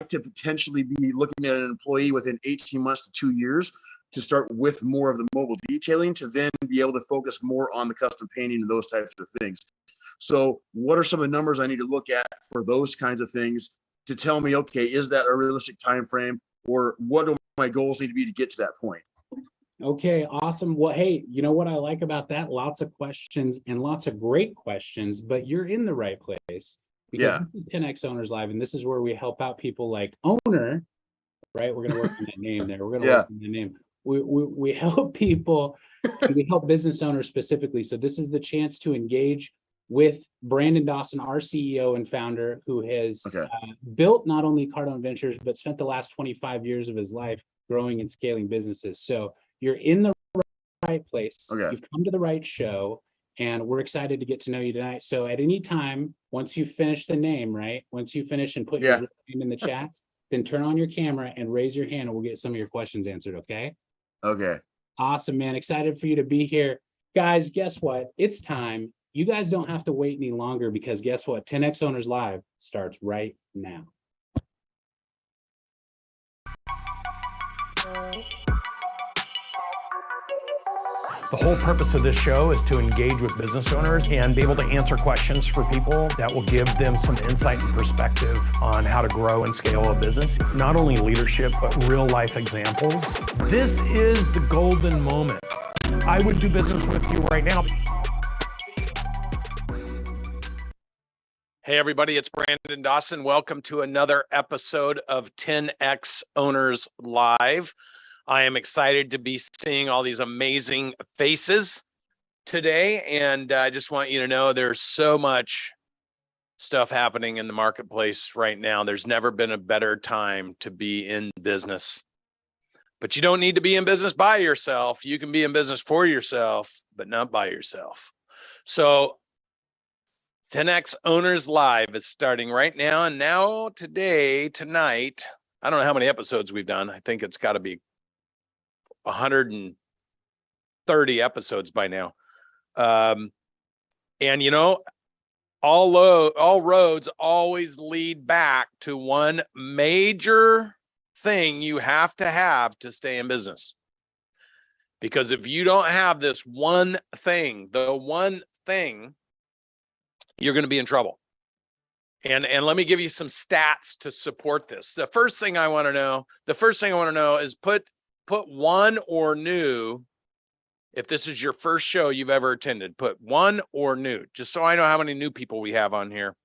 to potentially be looking at an employee within 18 months to 2 years to start with more of the mobile detailing, to then be able to focus more on the custom painting and those types of things. So what are some of the numbers I need to look at for those kinds of things to tell me, okay, is that a realistic time frame, or what do my goals need to be to get to that point? Okay, awesome. Well, hey, you know what I like about that? Lots of questions and lots of great questions, but you're in the right place, because this is 10X Owners Live, and this is where we help out people like Owner, right? We're going to work on that name there. We're going to work on the name. We help people, and we help business owners specifically. So this is the chance to engage with Brandon Dawson, our CEO and founder, who has built not only Cardone Ventures, but spent the last 25 years of his life growing and scaling businesses. So you're in the right place. You've come to the right show, and we're excited to get to know you tonight. So at any time, once you finish the name, right? Once you finish and put your name in the chats, then turn on your camera and raise your hand, and we'll get some of your questions answered, okay? Okay. Awesome, man. Excited for you to be here. Guys, guess what? It's time. You guys don't have to wait any longer, because guess what? 10X Owners Live starts right now. The whole purpose of this show is to engage with business owners and be able to answer questions for people that will give them some insight and perspective on how to grow and scale a business. Not only leadership, but real life examples. This is the golden moment. I would do business with you right now. Hey everybody, it's Brandon Dawson. Welcome to another episode of 10X Owners Live. I am excited to be seeing all these amazing faces today, and I just want you to know there's so much stuff happening in the marketplace right now. There's never been a better time to be in business. But you don't need to be in business by yourself. You can be in business for yourself, but not by yourself. So 10X Owners Live is starting right now. And now tonight, I don't know how many episodes we've done. I think it's got to be 130 episodes by now. And you know, all roads always lead back to one major thing you have to stay in business. Because if you don't have this one thing, you're going to be in trouble. And let me give you some stats to support this. The first thing I want to know is put one or new. If this is your first show you've ever attended, put one or new, just so I know how many new people we have on here.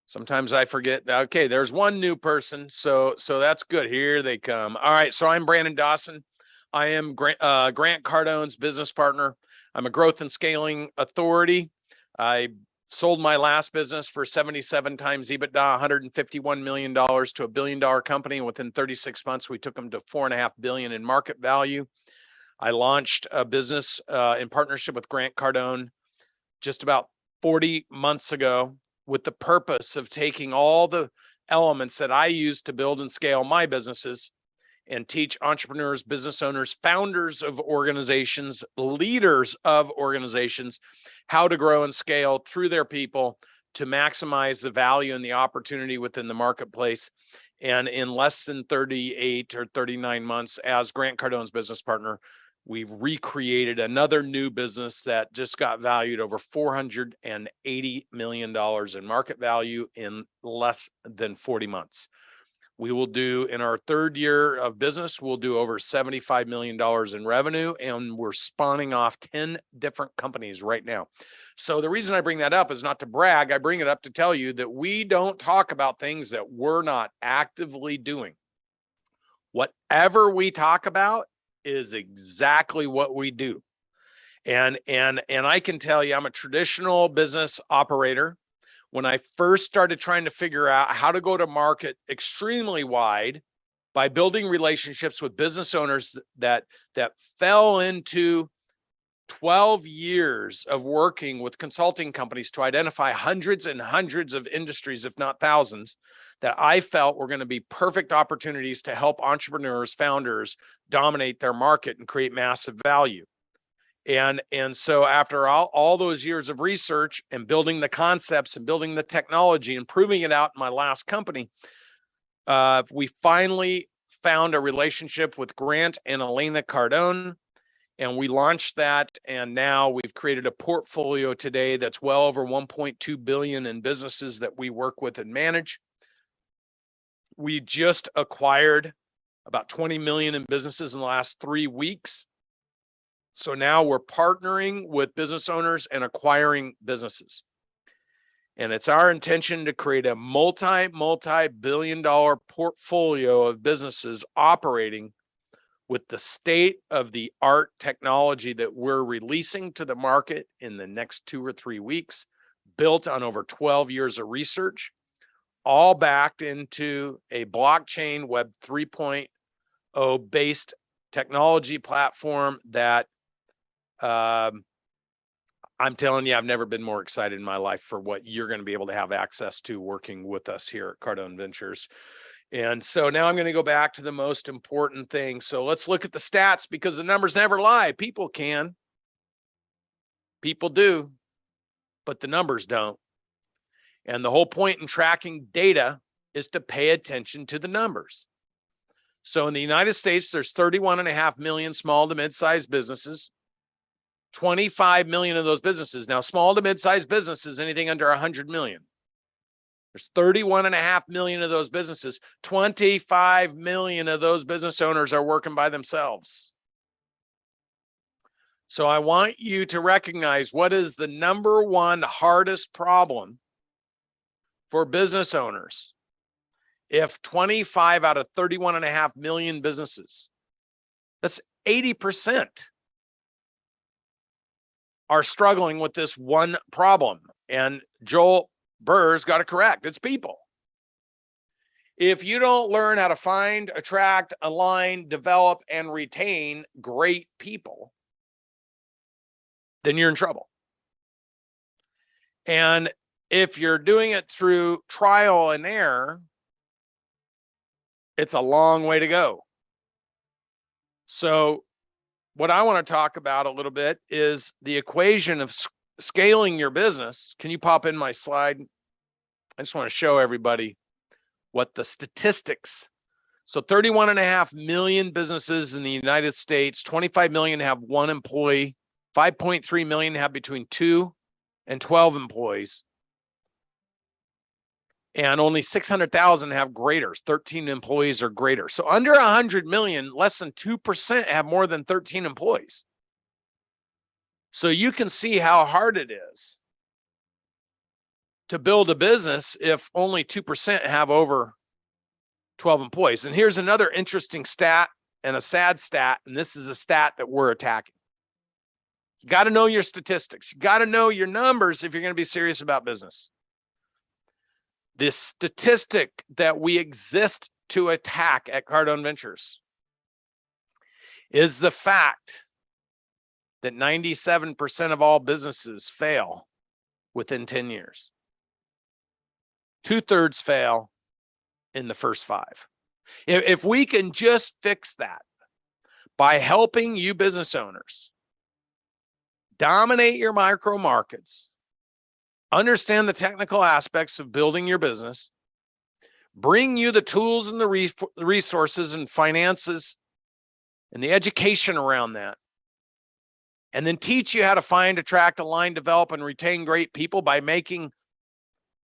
Sometimes I forget. Okay, there's one new person. So that's good. Here they come. All right. So I'm Brandon Dawson. I am Grant Cardone's business partner. I'm a growth and scaling authority. I sold my last business for 77 times EBITDA, $151 million to $1 billion company. And within 36 months, we took them to $4.5 billion in market value. I launched a business in partnership with Grant Cardone just about 40 months ago, with the purpose of taking all the elements that I use to build and scale my businesses and teach entrepreneurs, business owners, founders of organizations, leaders of organizations, how to grow and scale through their people to maximize the value and the opportunity within the marketplace. And in less than 38 or 39 months as Grant Cardone's business partner, we've recreated another new business that just got valued over $480 million in market value in less than 40 months. We will do, in our third year of business, we'll do over $75 million in revenue, and we're spawning off 10 different companies right now. So the reason I bring that up is not to brag. I bring it up to tell you that we don't talk about things that we're not actively doing. Whatever we talk about is exactly what we do. And I can tell you, I'm a traditional business operator. When I first started trying to figure out how to go to market extremely wide by building relationships with business owners that fell into 12 years of working with consulting companies to identify hundreds and hundreds of industries, if not thousands, that I felt were going to be perfect opportunities to help entrepreneurs, founders dominate their market and create massive value. And so after all those years of research and building the concepts and building the technology and proving it out in my last company, We finally found a relationship with Grant and Elena Cardone, and we launched that. And now we've created a portfolio today that's well over 1.2 billion in businesses that we work with and manage. We just acquired about 20 million in businesses in the last 3 weeks. So now we're partnering with business owners and acquiring businesses. And it's our intention to create a multi-billion dollar portfolio of businesses operating with the state-of-the-art technology that we're releasing to the market in the next 2 or 3 weeks, built on over 12 years of research, all backed into a blockchain Web 3.0 based technology platform that I'm telling you, I've never been more excited in my life for what you're going to be able to have access to working with us here at Cardone Ventures. And so now I'm going to go back to the most important thing. So let's look at the stats, because the numbers never lie. People can. People do, but the numbers don't. And the whole point in tracking data is to pay attention to the numbers. So in the United States, there's 31.5 million small to mid-sized businesses. 25 million of those businesses. Now, small to mid-sized businesses, anything under 100 million. There's 31.5 million of those businesses. 25 million of those business owners are working by themselves. So I want you to recognize what is the number one hardest problem for business owners. If 25 out of 31.5 million businesses, that's 80%. are struggling with this one problem. And Joel Burr's got it correct. It's people. If you don't learn how to find, attract, align, develop, and retain great people, then you're in trouble. And if you're doing it through trial and error, it's a long way to go. So what I want to talk about a little bit is the equation of scaling your business. Can you pop in my slide? I just want to show everybody what the statistics. So 31.5 million businesses in the United States, 25 million have one employee, 5.3 million have between 2 and 12 employees. And only 600,000 have greaters, 13 employees or greater. So under 100 million, less than 2% have more than 13 employees. So you can see how hard it is to build a business if only 2% have over 12 employees. And here's another interesting stat and a sad stat, and this is a stat that we're attacking. You got to know your statistics. You got to know your numbers if you're going to be serious about business. This statistic that we exist to attack at Cardone Ventures is the fact that 97% of all businesses fail within 10 years. 2/3 fail in the first 5. If we can just fix that by helping you business owners dominate your micro markets, understand the technical aspects of building your business, bring you the tools and the resources and finances and the education around that, and then teach you how to find, attract, align, develop, and retain great people by making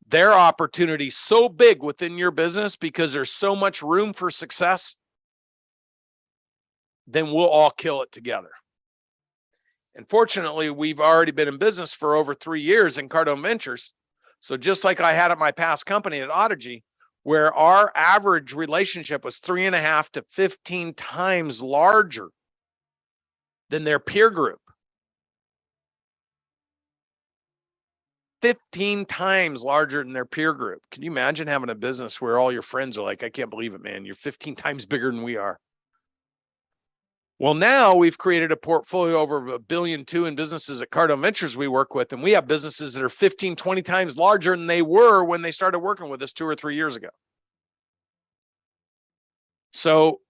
their opportunity so big within your business because there's so much room for success, then we'll all kill it together. And fortunately, we've already been in business for over 3 years in Cardone Ventures. So just like I had at my past company at Audigy, where our average relationship was 3.5 to 15 times larger than their peer group. 15 times larger than their peer group. Can you imagine having a business where all your friends are like, I can't believe it, man. You're 15 times bigger than we are. Well, now we've created a portfolio over $1.2 billion in businesses at Cardone Ventures we work with, and we have businesses that are 15, 20 times larger than they were when they started working with us 2 or 3 years ago. So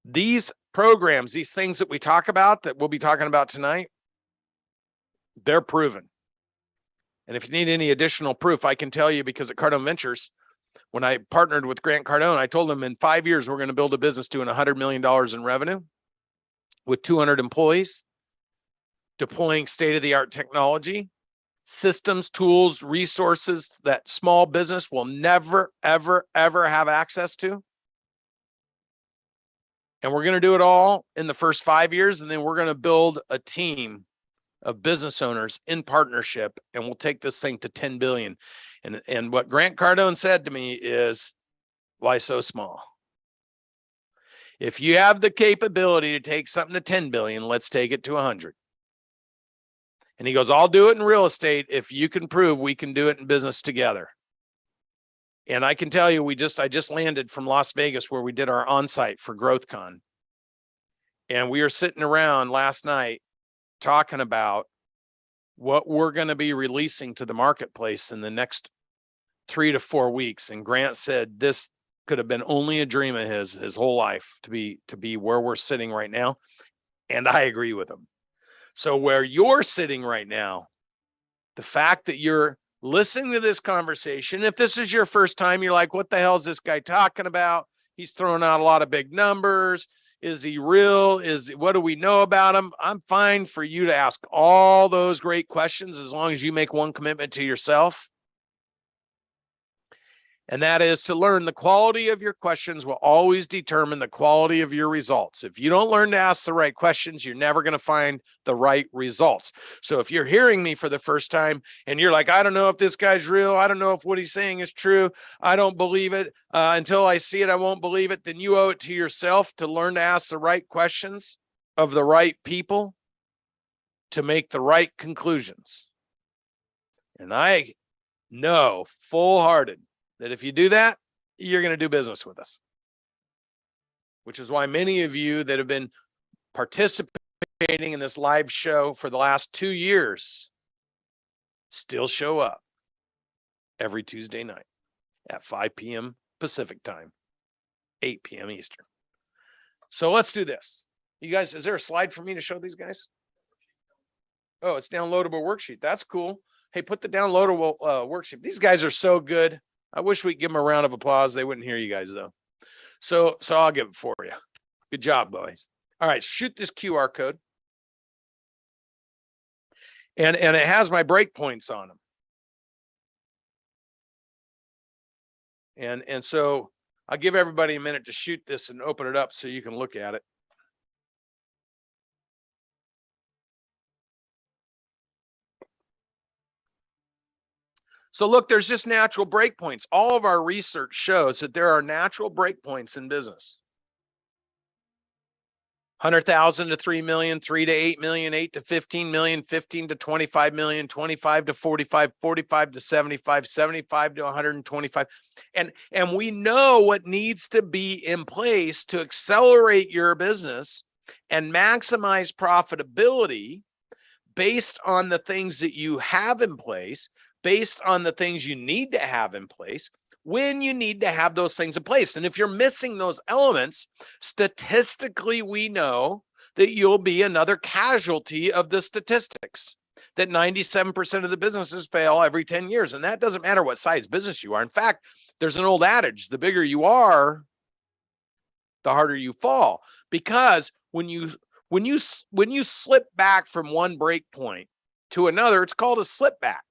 these programs, these things that we talk about, that we'll be talking about tonight, they're proven. And if you need any additional proof, I can tell you, because at Cardone Ventures, When I partnered with Grant Cardone, I told him in 5 years, we're going to build a business doing $100 million in revenue with 200 employees, deploying state-of-the-art technology, systems, tools, resources that small business will never, ever, ever have access to. And we're going to do it all in the first 5 years. And then we're going to build a team of business owners in partnership, and we'll take this thing to 10 billion. And what Grant Cardone said to me is, why so small? If you have the capability to take something to 10 billion, let's take it to 100. And he goes, I'll do it in real estate if you can prove we can do it in business together. And I can tell you, I just landed from Las Vegas where we did our on-site for GrowthCon. And we were sitting around last night talking about what we're going to be releasing to the marketplace in the next 3 to 4 weeks. And Grant said this could have been only a dream of his whole life to be where we're sitting right now. And I agree with him. So where you're sitting right now, the fact that you're listening to this conversation, if this is your first time, you're like, what the hell is this guy talking about? He's throwing out a lot of big numbers. Is he real? What do we know about him? I'm fine for you to ask all those great questions as long as you make one commitment to yourself. And that is to learn the quality of your questions will always determine the quality of your results. If you don't learn to ask the right questions, you're never going to find the right results. So if you're hearing me for the first time and you're like, I don't know if this guy's real, I don't know if what he's saying is true, I don't believe it, until I see it, I won't believe it, then you owe it to yourself to learn to ask the right questions of the right people to make the right conclusions. And I know full-hearted that if you do that, you're going to do business with us. Which is why many of you that have been participating in this live show for the last 2 years still show up every Tuesday night at 5 p.m. Pacific time, 8 p.m. Eastern. So let's do this. You guys, is there a slide for me to show these guys? Oh, it's downloadable worksheet. That's cool. Hey, put the downloadable worksheet. These guys are so good. I wish we'd give them a round of applause. They wouldn't hear you guys though. So I'll give it for you. Good job, boys. All right, shoot this QR code. And it has my breakpoints on them. And so I'll give everybody a minute to shoot this and open it up so you can look at it. So look, there's just natural breakpoints. All of our research shows that there are natural breakpoints in business. 100,000 to 3 million, 3 to 8 million, 8 to 15 million, 15 to 25 million, 25 to 45, 45 to 75, 75 to 125. And we know what needs to be in place to accelerate your business and maximize profitability based on the things that you have in place, based on the things you need to have in place when you need to have those things in place. And if you're missing those elements, statistically, we know that you'll be another casualty of the statistics, that 97% of the businesses fail every 10 years. And that doesn't matter what size business you are. In fact, there's an old adage, the bigger you are, the harder you fall. Because when you slip back from one break point to another, it's called a slip back.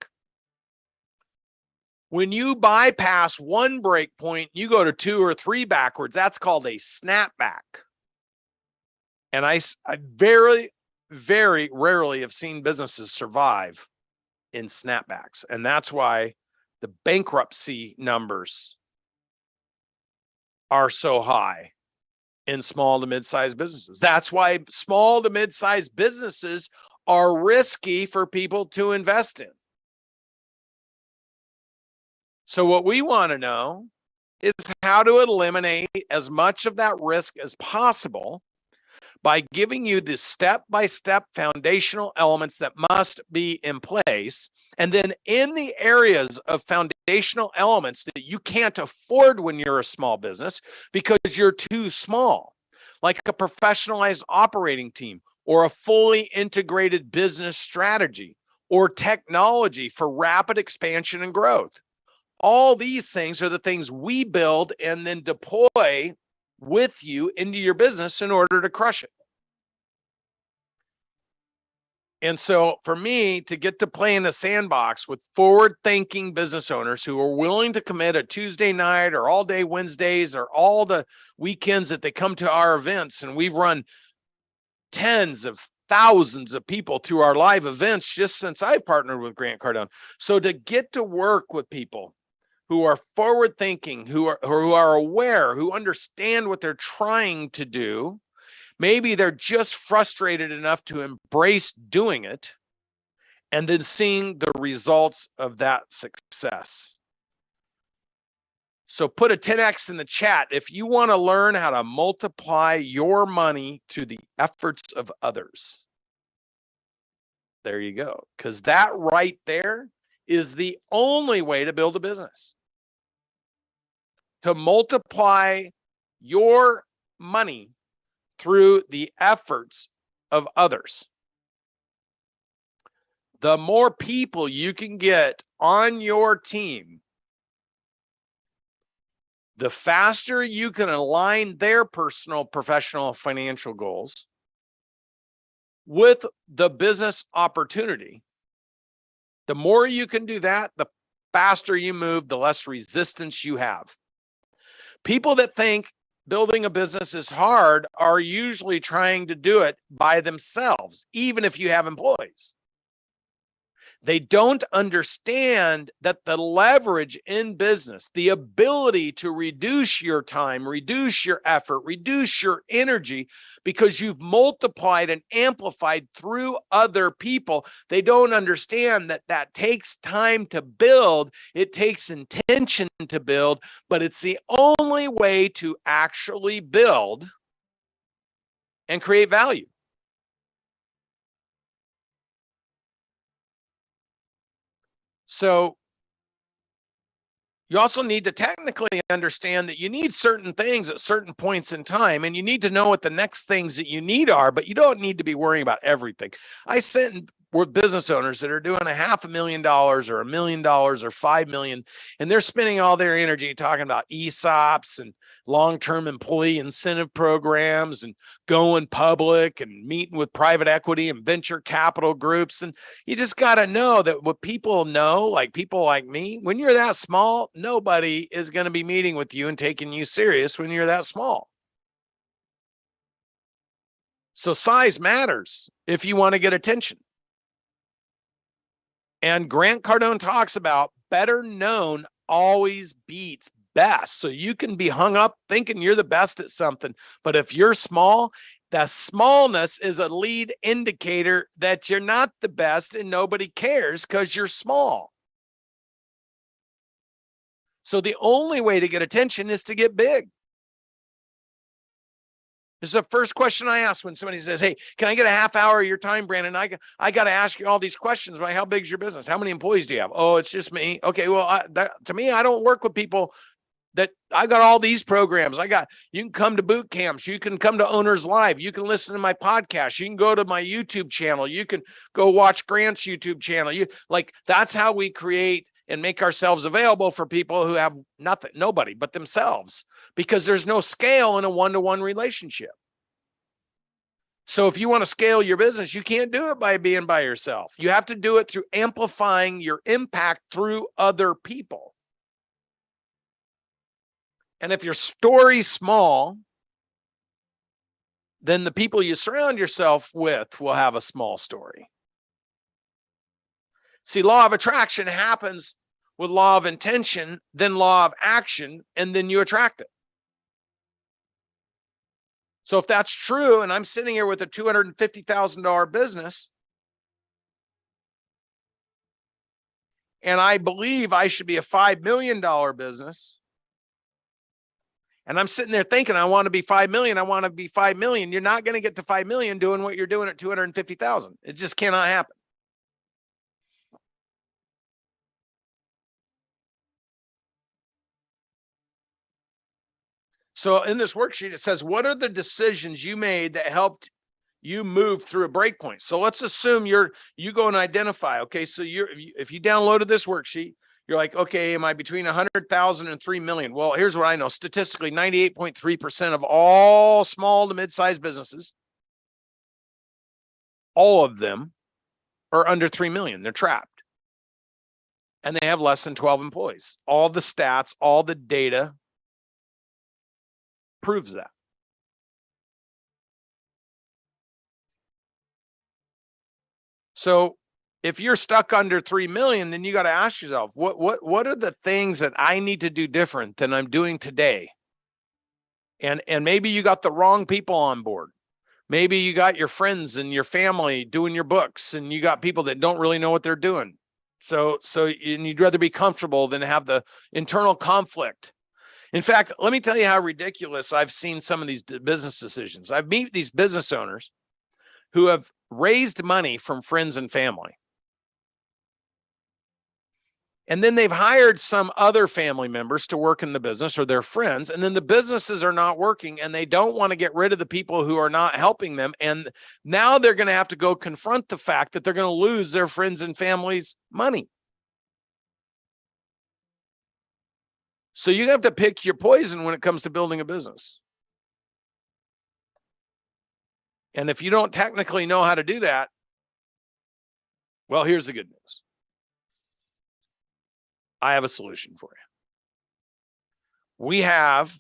When you bypass one break point, you go to 2 or 3 backwards. That's called a snapback. And I very, very rarely have seen businesses survive in snapbacks. And that's why the bankruptcy numbers are so high in small to mid-sized businesses. That's why small to mid-sized businesses are risky for people to invest in. So what we want to know is how to eliminate as much of that risk as possible by giving you the step-by-step foundational elements that must be in place. And then in the areas of foundational elements that you can't afford when you're a small business because you're too small, like a professionalized operating team or a fully integrated business strategy or technology for rapid expansion and growth. All these things are the things we build and then deploy with you into your business in order to crush it. And so for me to get to play in the sandbox with forward-thinking business owners who are willing to commit a Tuesday night or all day Wednesdays or all the weekends that they come to our events, and we've run tens of thousands of people through our live events just since I've partnered with Grant Cardone. So to get to work with people who are forward-thinking, who are aware, who understand what they're trying to do, maybe they're just frustrated enough to embrace doing it and then seeing the results of that success. So put a 10X in the chat if you want to learn how to multiply your money through the efforts of others. There you go. Because that right there is the only way to build a business. To multiply your money through the efforts of others. The more people you can get on your team, the faster you can align their personal, professional, financial goals with the business opportunity. The more you can do that, the faster you move, the less resistance you have. People that think building a business is hard are usually trying to do it by themselves, even if you have employees. They don't understand that the leverage in business, the ability to reduce your time, reduce your effort, reduce your energy, because you've multiplied and amplified through other people. They don't understand that that takes time to build. It takes intention to build, but it's the only way to actually build and create value. So you also need to technically understand that you need certain things at certain points in time, and you need to know what the next things that you need are, but you don't need to be worrying about everything. I sit with business owners that are doing $500,000 or $1 million or $5 million, and they're spending all their energy talking about ESOPs and long-term employee incentive programs and going public and meeting with private equity and venture capital groups. And you just got to know that what people know, like people like me, when you're that small, nobody is going to be meeting with you and taking you serious when you're that small. So size matters if you want to get attention. And Grant Cardone talks about better known always beats best. So you can be hung up thinking you're the best at something, but if you're small, the smallness is a lead indicator that you're not the best and nobody cares because you're small. So the only way to get attention is to get big. This is the first question I ask when somebody says, hey, can I get a half hour of your time, Brandon? I got to ask you all these questions about how big is your business? How many employees do you have? Oh, it's just me. Okay, well, to me, I don't work with people that I got all these programs. You can come to boot camps. You can come to Owners Live. You can listen to my podcast. You can go to my YouTube channel. You can go watch Grant's YouTube channel. That's how we create and make ourselves available for people who have nobody but themselves, because there's no scale in a one-to-one relationship. So if you want to scale your business, you can't do it by being by yourself. You have to do it through amplifying your impact through other people. And if your story's small, then the people you surround yourself with will have a small story. See, law of attraction happens with law of intention, then law of action, and then you attract it. So if that's true, and I'm sitting here with a $250,000 business, and I believe I should be a $5 million business, and I'm sitting there thinking, I want to be 5 million, I want to be 5 million. You're not going to get to 5 million doing what you're doing at 250,000. It just cannot happen. So in this worksheet, it says, what are the decisions you made that helped you move through a break point? So let's assume you go and identify. Okay, so if you downloaded this worksheet, You're like, okay, am I between 100,000 and 3 million? Well, here's what I know. Statistically, 98.3% of all small to mid-sized businesses, all of them are under 3 million. They're trapped. And they have less than 12 employees. All the stats, all the data proves that. So if you're stuck under 3 million, then you got to ask yourself, what are the things that I need to do different than I'm doing today? And maybe you got the wrong people on board. Maybe you got your friends and your family doing your books, and you got people that don't really know what they're doing. So you'd rather be comfortable than have the internal conflict. In fact, let me tell you how ridiculous I've seen some of these business decisions. I've met these business owners who have raised money from friends and family. And then they've hired some other family members to work in the business, or their friends. And then the businesses are not working, and they don't want to get rid of the people who are not helping them. And now they're going to have to go confront the fact that they're going to lose their friends and family's money. So you have to pick your poison when it comes to building a business. And if you don't technically know how to do that, well, here's the good news. I have a solution for you. We have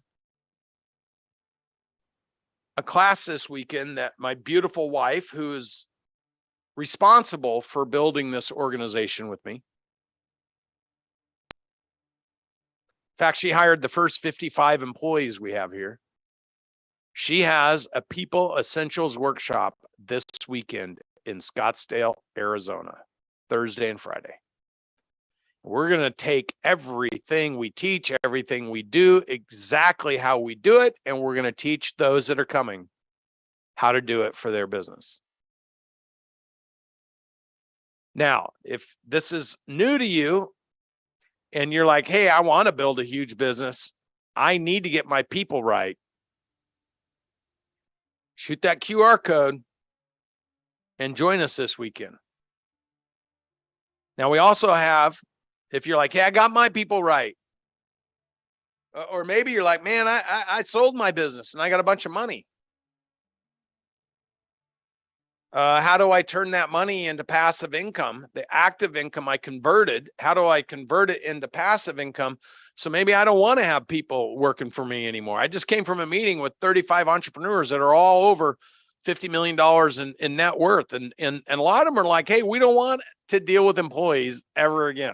a class this weekend that my beautiful wife, who is responsible for building this organization with me. In fact, she hired the first 55 employees we have here. She has a People Essentials workshop this weekend in Scottsdale, Arizona, Thursday and Friday. We're going to take everything we teach, everything we do, exactly how we do it, and we're going to teach those that are coming how to do it for their business. Now, if this is new to you and you're like, hey, I want to build a huge business, I need to get my people right, shoot that QR code and join us this weekend. Now, we also have, if you're like, hey, I got my people right. Or maybe you're like, man, I sold my business and I got a bunch of money. How do I turn that money into passive income? The active income I converted, how do I convert it into passive income? So maybe I don't want to have people working for me anymore. I just came from a meeting with 35 entrepreneurs that are all over $50 million in net worth. And a lot of them are like, hey, we don't want to deal with employees ever again.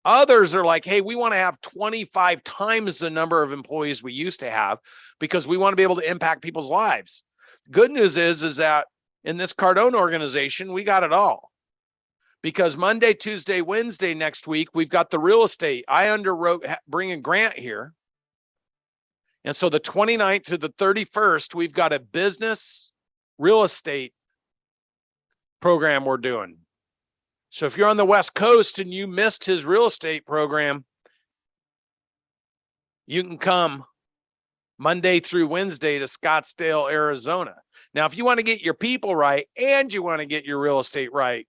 Others are like, hey, we want to have 25 times the number of employees we used to have because we want to be able to impact people's lives. Good news is that in this Cardone organization, we got it all. Because Monday, Tuesday, Wednesday next week, we've got the real estate. I underwrote bringing Grant here. And so the 29th to the 31st, we've got a business real estate program we're doing. So if you're on the West Coast and you missed his real estate program, you can come Monday through Wednesday to Scottsdale, Arizona. Now, if you want to get your people right and you want to get your real estate right,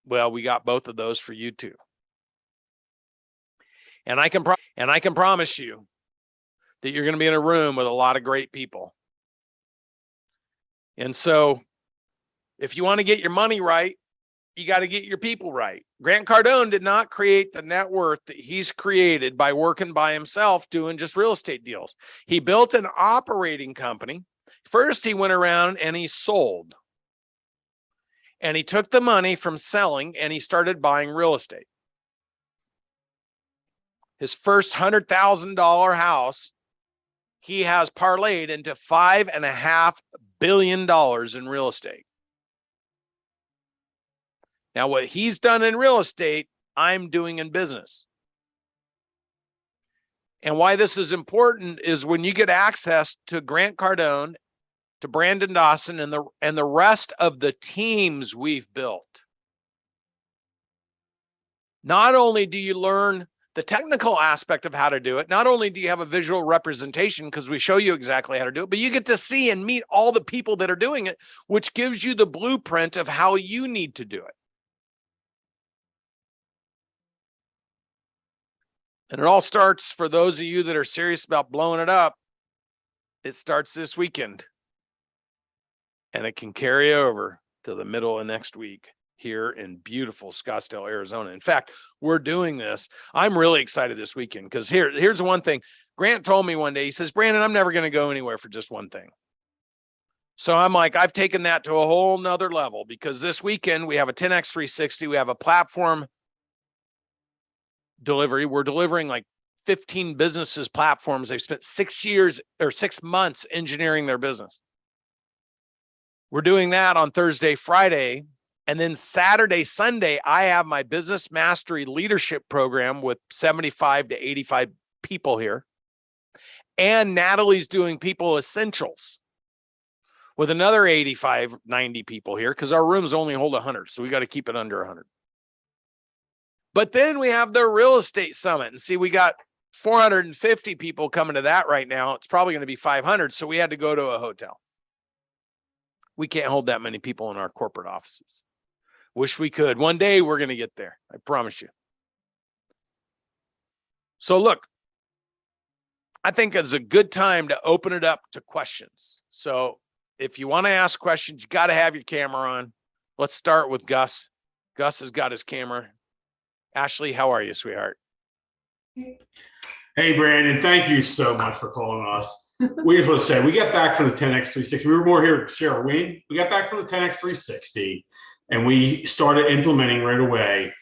well, we got both of those for you too. And I can promise you that you're going to be in a room with a lot of great people. And so if you want to get your money right, you got to get your people right. Grant Cardone did not create the net worth that he's created by working by himself doing just real estate deals. He built an operating company. First, he went around and he sold. And he took the money from selling and he started buying real estate. His first $100,000 house, he has parlayed into $5.5 billion in real estate. Now, what he's done in real estate, I'm doing in business. And why this is important is when you get access to Grant Cardone, to Brandon Dawson, and the rest of the teams we've built. Not only do you learn the technical aspect of how to do it, not only do you have a visual representation because we show you exactly how to do it, but you get to see and meet all the people that are doing it, which gives you the blueprint of how you need to do it. And it all starts, for those of you that are serious about blowing it up, it starts this weekend. And it can carry over to the middle of next week here in beautiful Scottsdale, Arizona. In fact, we're doing this. I'm really excited this weekend because here's the one thing. Grant told me one day, he says, Brandon, I'm never going to go anywhere for just one thing. So I'm like, I've taken that to a whole nother level, because this weekend we have a 10X 360. We have a platform delivery. We're delivering like 15 businesses platforms. They've spent 6 years or 6 months engineering their business. We're doing that on Thursday, Friday. And then Saturday, Sunday, I have my business mastery leadership program with 75 to 85 people here. And Natalie's doing people essentials with another 85, 90 people here, because our rooms only hold 100. So we got to keep it under 100. But then we have the real estate summit, and see, we got 450 people coming to that right now. It's probably going to be 500. So we had to go to a hotel. We can't hold that many people in our corporate offices. Wish we could. One day we're going to get there. I promise you. So look, I think it's a good time to open it up to questions. So if you want to ask questions, you got to have your camera on. Let's start with Gus. Gus has got his camera. Ashley, how are you, sweetheart? Hey, Brandon, thank you so much for calling us. We just want to say, we got back from the 10X 360. We were more here to share a win. We got back from the 10X 360 and we started implementing right away.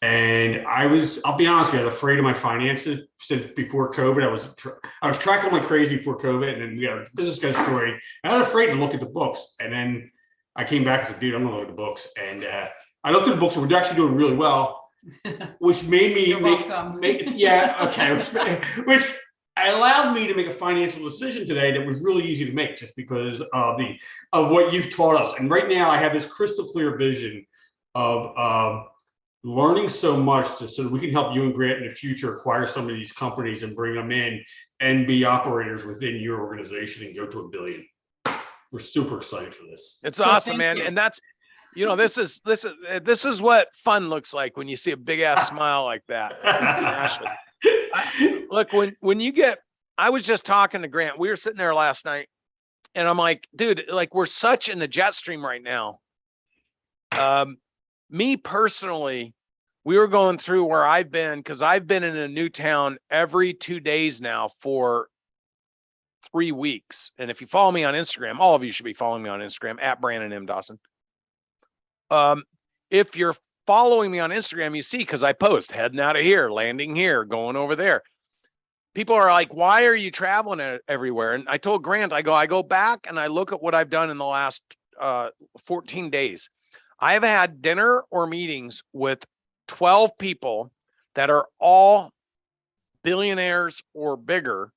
And I'll be honest with you, I was afraid of my finances since before COVID. I was tracking like crazy before COVID, and then we got a business got destroyed. And I was afraid to look at the books. And then I came back and said, dude, I'm going to look at the books. And I looked at the books, and we're actually doing really well, which made me which allowed me to make a financial decision today that was really easy to make, just because of what you've taught us. And right now I have this crystal clear vision of learning so much so that we can help you and Grant in the future acquire some of these companies and bring them in and be operators within your organization and go to $1 billion. We're super excited for this. It's awesome, man. And that's, this is what fun looks like when you see a big ass smile like that. Ashley. Look, I was just talking to Grant. We were sitting there last night and I'm like, dude, like, we're such in the jet stream right now. Me personally, we were going through where I've been, because I've been in a new town every 2 days now for 3 weeks. And if you follow me on Instagram, all of you should be following me on Instagram at Brandon M. Dawson. If you're following me on Instagram, you see, because I post heading out of here, landing here, going over there. People are like, why are you traveling everywhere? And I told Grant, I go back and I look at what I've done in the last 14 days. I've had dinner or meetings with 12 people that are all billionaires or bigger.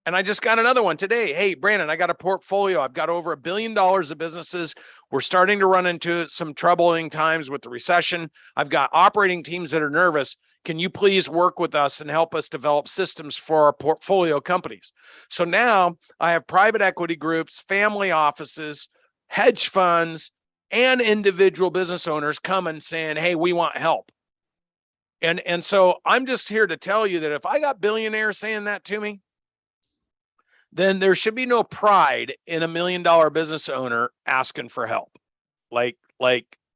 And I just got another one today. Hey, Brandon, I got a portfolio. I've got over $1 billion of businesses. We're starting to run into some troubling times with the recession. I've got operating teams that are nervous. Can you please work with us and help us develop systems for our portfolio companies? So now I have private equity groups, family offices, hedge funds, and individual business owners coming saying, hey, we want help. And so I'm just here to tell you that if I got billionaires saying that to me, then there should be no pride in a $1 million business owner asking for help. Like,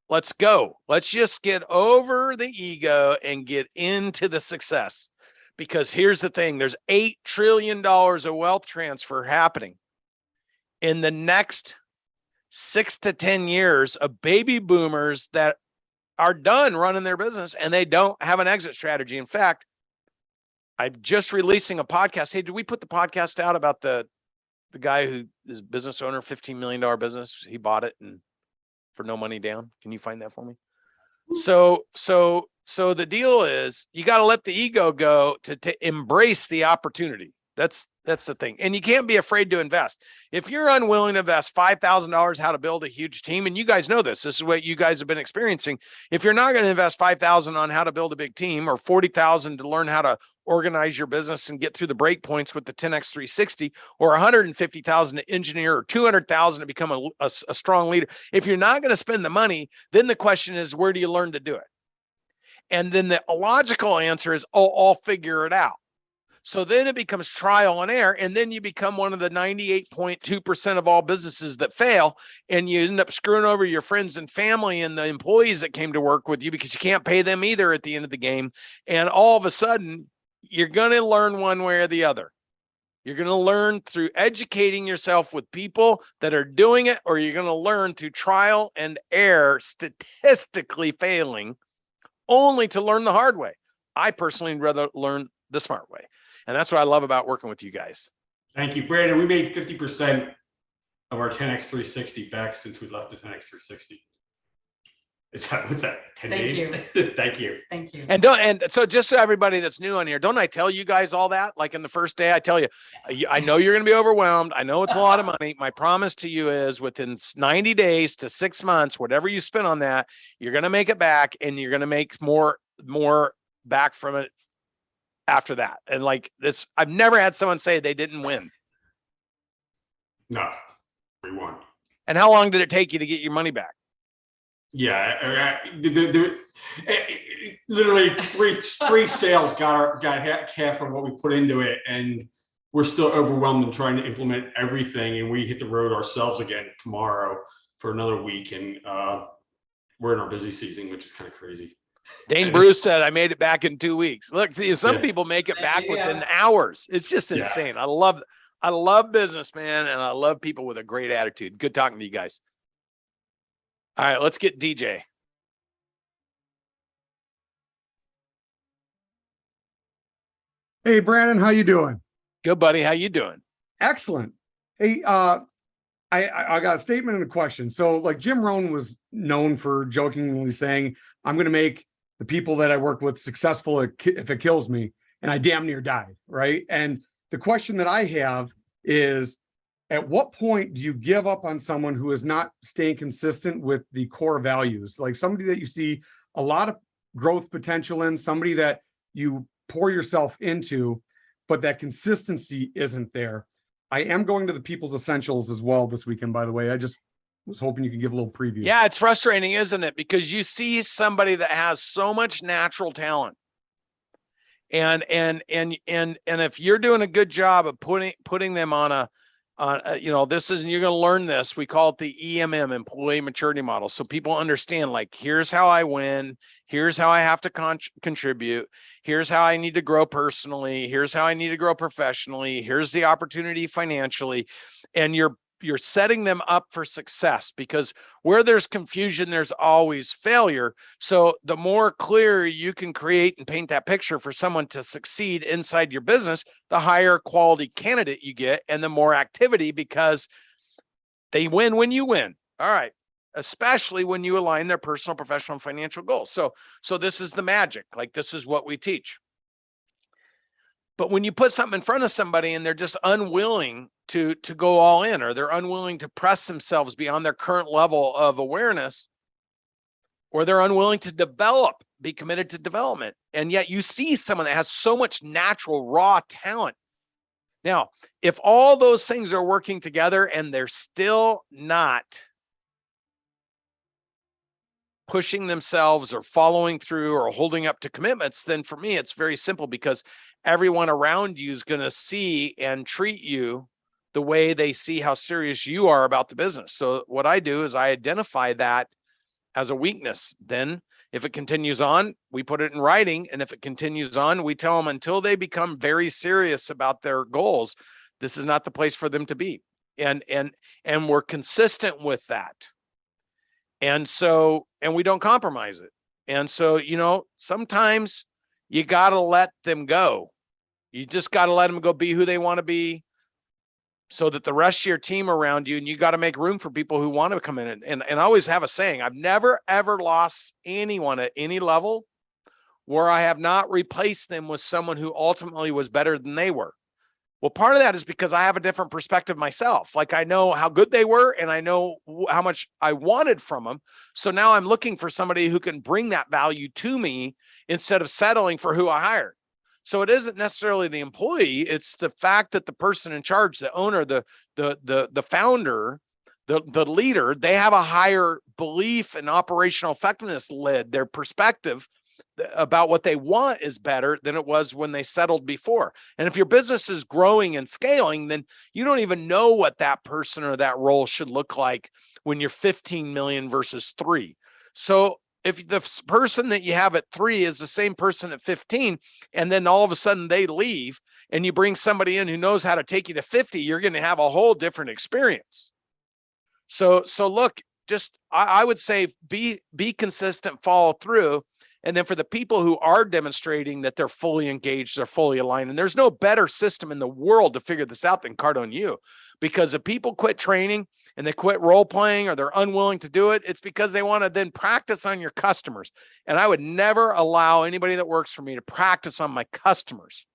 let's go. Let's just get over the ego and get into the success. Because here's the thing, there's $8 trillion of wealth transfer happening in the next 6 to 10 years of baby boomers that are done running their business and they don't have an exit strategy. In fact, I'm just releasing a podcast. Hey, did we put the podcast out about the guy who is business owner, $15 million business? He bought it and for no money down. Can you find that for me? So the deal is you got to let the ego go to embrace the opportunity. That's the thing. And you can't be afraid to invest. If you're unwilling to invest $5,000 how to build a huge team, and you guys know this is what you guys have been experiencing. If you're not going to invest $5,000 on how to build a big team, or $40,000 to learn how to organize your business and get through the break points with the 10X 360, or $150,000 to engineer, or $200,000 to become a strong leader. If you're not going to spend the money, then the question is, where do you learn to do it? And then the logical answer is, oh, I'll figure it out. So then it becomes trial and error. And then you become one of the 98.2% of all businesses that fail. And you end up screwing over your friends and family and the employees that came to work with you because you can't pay them either at the end of the game. And all of a sudden, you're going to learn one way or the other. You're going to learn through educating yourself with people that are doing it, or you're going to learn through trial and error, statistically failing, only to learn the hard way. I personally would rather learn the smart way. And that's what I love about working with you guys. Thank you, Brandon. We made 50% of our 10X 360 back since we left the 10X 360. What's that? 10 Thank days? you. Thank you. Thank you. And so just so everybody that's new on here, don't I tell you guys all that? Like in the first day, I tell you, I know you're going to be overwhelmed. I know it's a lot of money. My promise to you is within 90 days to 6 months, whatever you spend on that, you're going to make it back, and you're going to make more back from it after that. And like this, I've never had someone say they didn't win. No, we won. And how long did it take you to get your money back? Yeah, literally three sales got half of what we put into it, and we're still overwhelmed and trying to implement everything. And we hit the road ourselves again tomorrow for another week, and we're in our busy season, which is kind of crazy. Dane Bruce said, I made it back in 2 weeks. Look, see, some people make it back Yeah. within hours. It's just insane. I love business, man. And I love people with a great attitude. Good talking to you guys. All right, let's get DJ. Hey, Brandon, how you doing? Good, buddy. How you doing? Excellent. Hey, I got a statement and a question. So, like Jim Rohn was known for jokingly saying, "I'm going to make the people that I work with successful if it kills me," and I damn near died, right? And the question that I have is, at what point do you give up on someone who is not staying consistent with the core values? Like somebody that you see a lot of growth potential in, somebody that you pour yourself into, but that consistency isn't there. I am going to the People's Essentials as well this weekend, by the way. I just was hoping you could give a little preview. Yeah, it's frustrating, isn't it? Because you see somebody that has so much natural talent. And if you're doing a good job of putting them on this is, and you're going to learn this, we call it the EMM, employee maturity model. So people understand, like, here's how I win. Here's how I have to contribute. Here's how I need to grow personally. Here's how I need to grow professionally. Here's the opportunity financially. And you're setting them up for success, because where there's confusion, there's always failure. So the more clear you can create and paint that picture for someone to succeed inside your business, the higher quality candidate you get and the more activity, because they win when you win. All right. Especially when you align their personal, professional, and financial goals. So this is the magic. Like, this is what we teach. But when you put something in front of somebody and they're just unwilling to go all in, or they're unwilling to press themselves beyond their current level of awareness, or they're unwilling to be committed to development, and yet you see someone that has so much natural raw talent. Now, if all those things are working together and they're still not pushing themselves or following through or holding up to commitments, then for me, it's very simple, because everyone around you is going to see and treat you the way they see how serious you are about the business. So what I do is I identify that as a weakness. Then if it continues on, we put it in writing. And if it continues on, we tell them until they become very serious about their goals, this is not the place for them to be. And we're consistent with that. And we don't compromise it. And so, sometimes you got to let them go. You just got to let them go be who they want to be, so that the rest of your team around you, and you got to make room for people who want to come in. And I always have a saying, I've never, ever lost anyone at any level where I have not replaced them with someone who ultimately was better than they were. Well, part of that is because I have a different perspective myself. Like, I know how good they were, and I know how much I wanted from them. So now I'm looking for somebody who can bring that value to me instead of settling for who I hired. So it isn't necessarily the employee. It's the fact that the person in charge, the owner, the founder, the leader, they have a higher belief in operational effectiveness led their perspective. about what they want is better than it was when they settled before. And if your business is growing and scaling, then you don't even know what that person or that role should look like when you're 15 million versus 3. So if the person that you have at 3 is the same person at 15, and then all of a sudden they leave and you bring somebody in who knows how to take you to 50, you're going to have a whole different experience. So look, I would say be consistent, follow through. And then for the people who are demonstrating that they're fully engaged, they're fully aligned, and there's no better system in the world to figure this out than Cardone U, because if people quit training and they quit role playing or they're unwilling to do it, it's because they want to then practice on your customers. And I would never allow anybody that works for me to practice on my customers.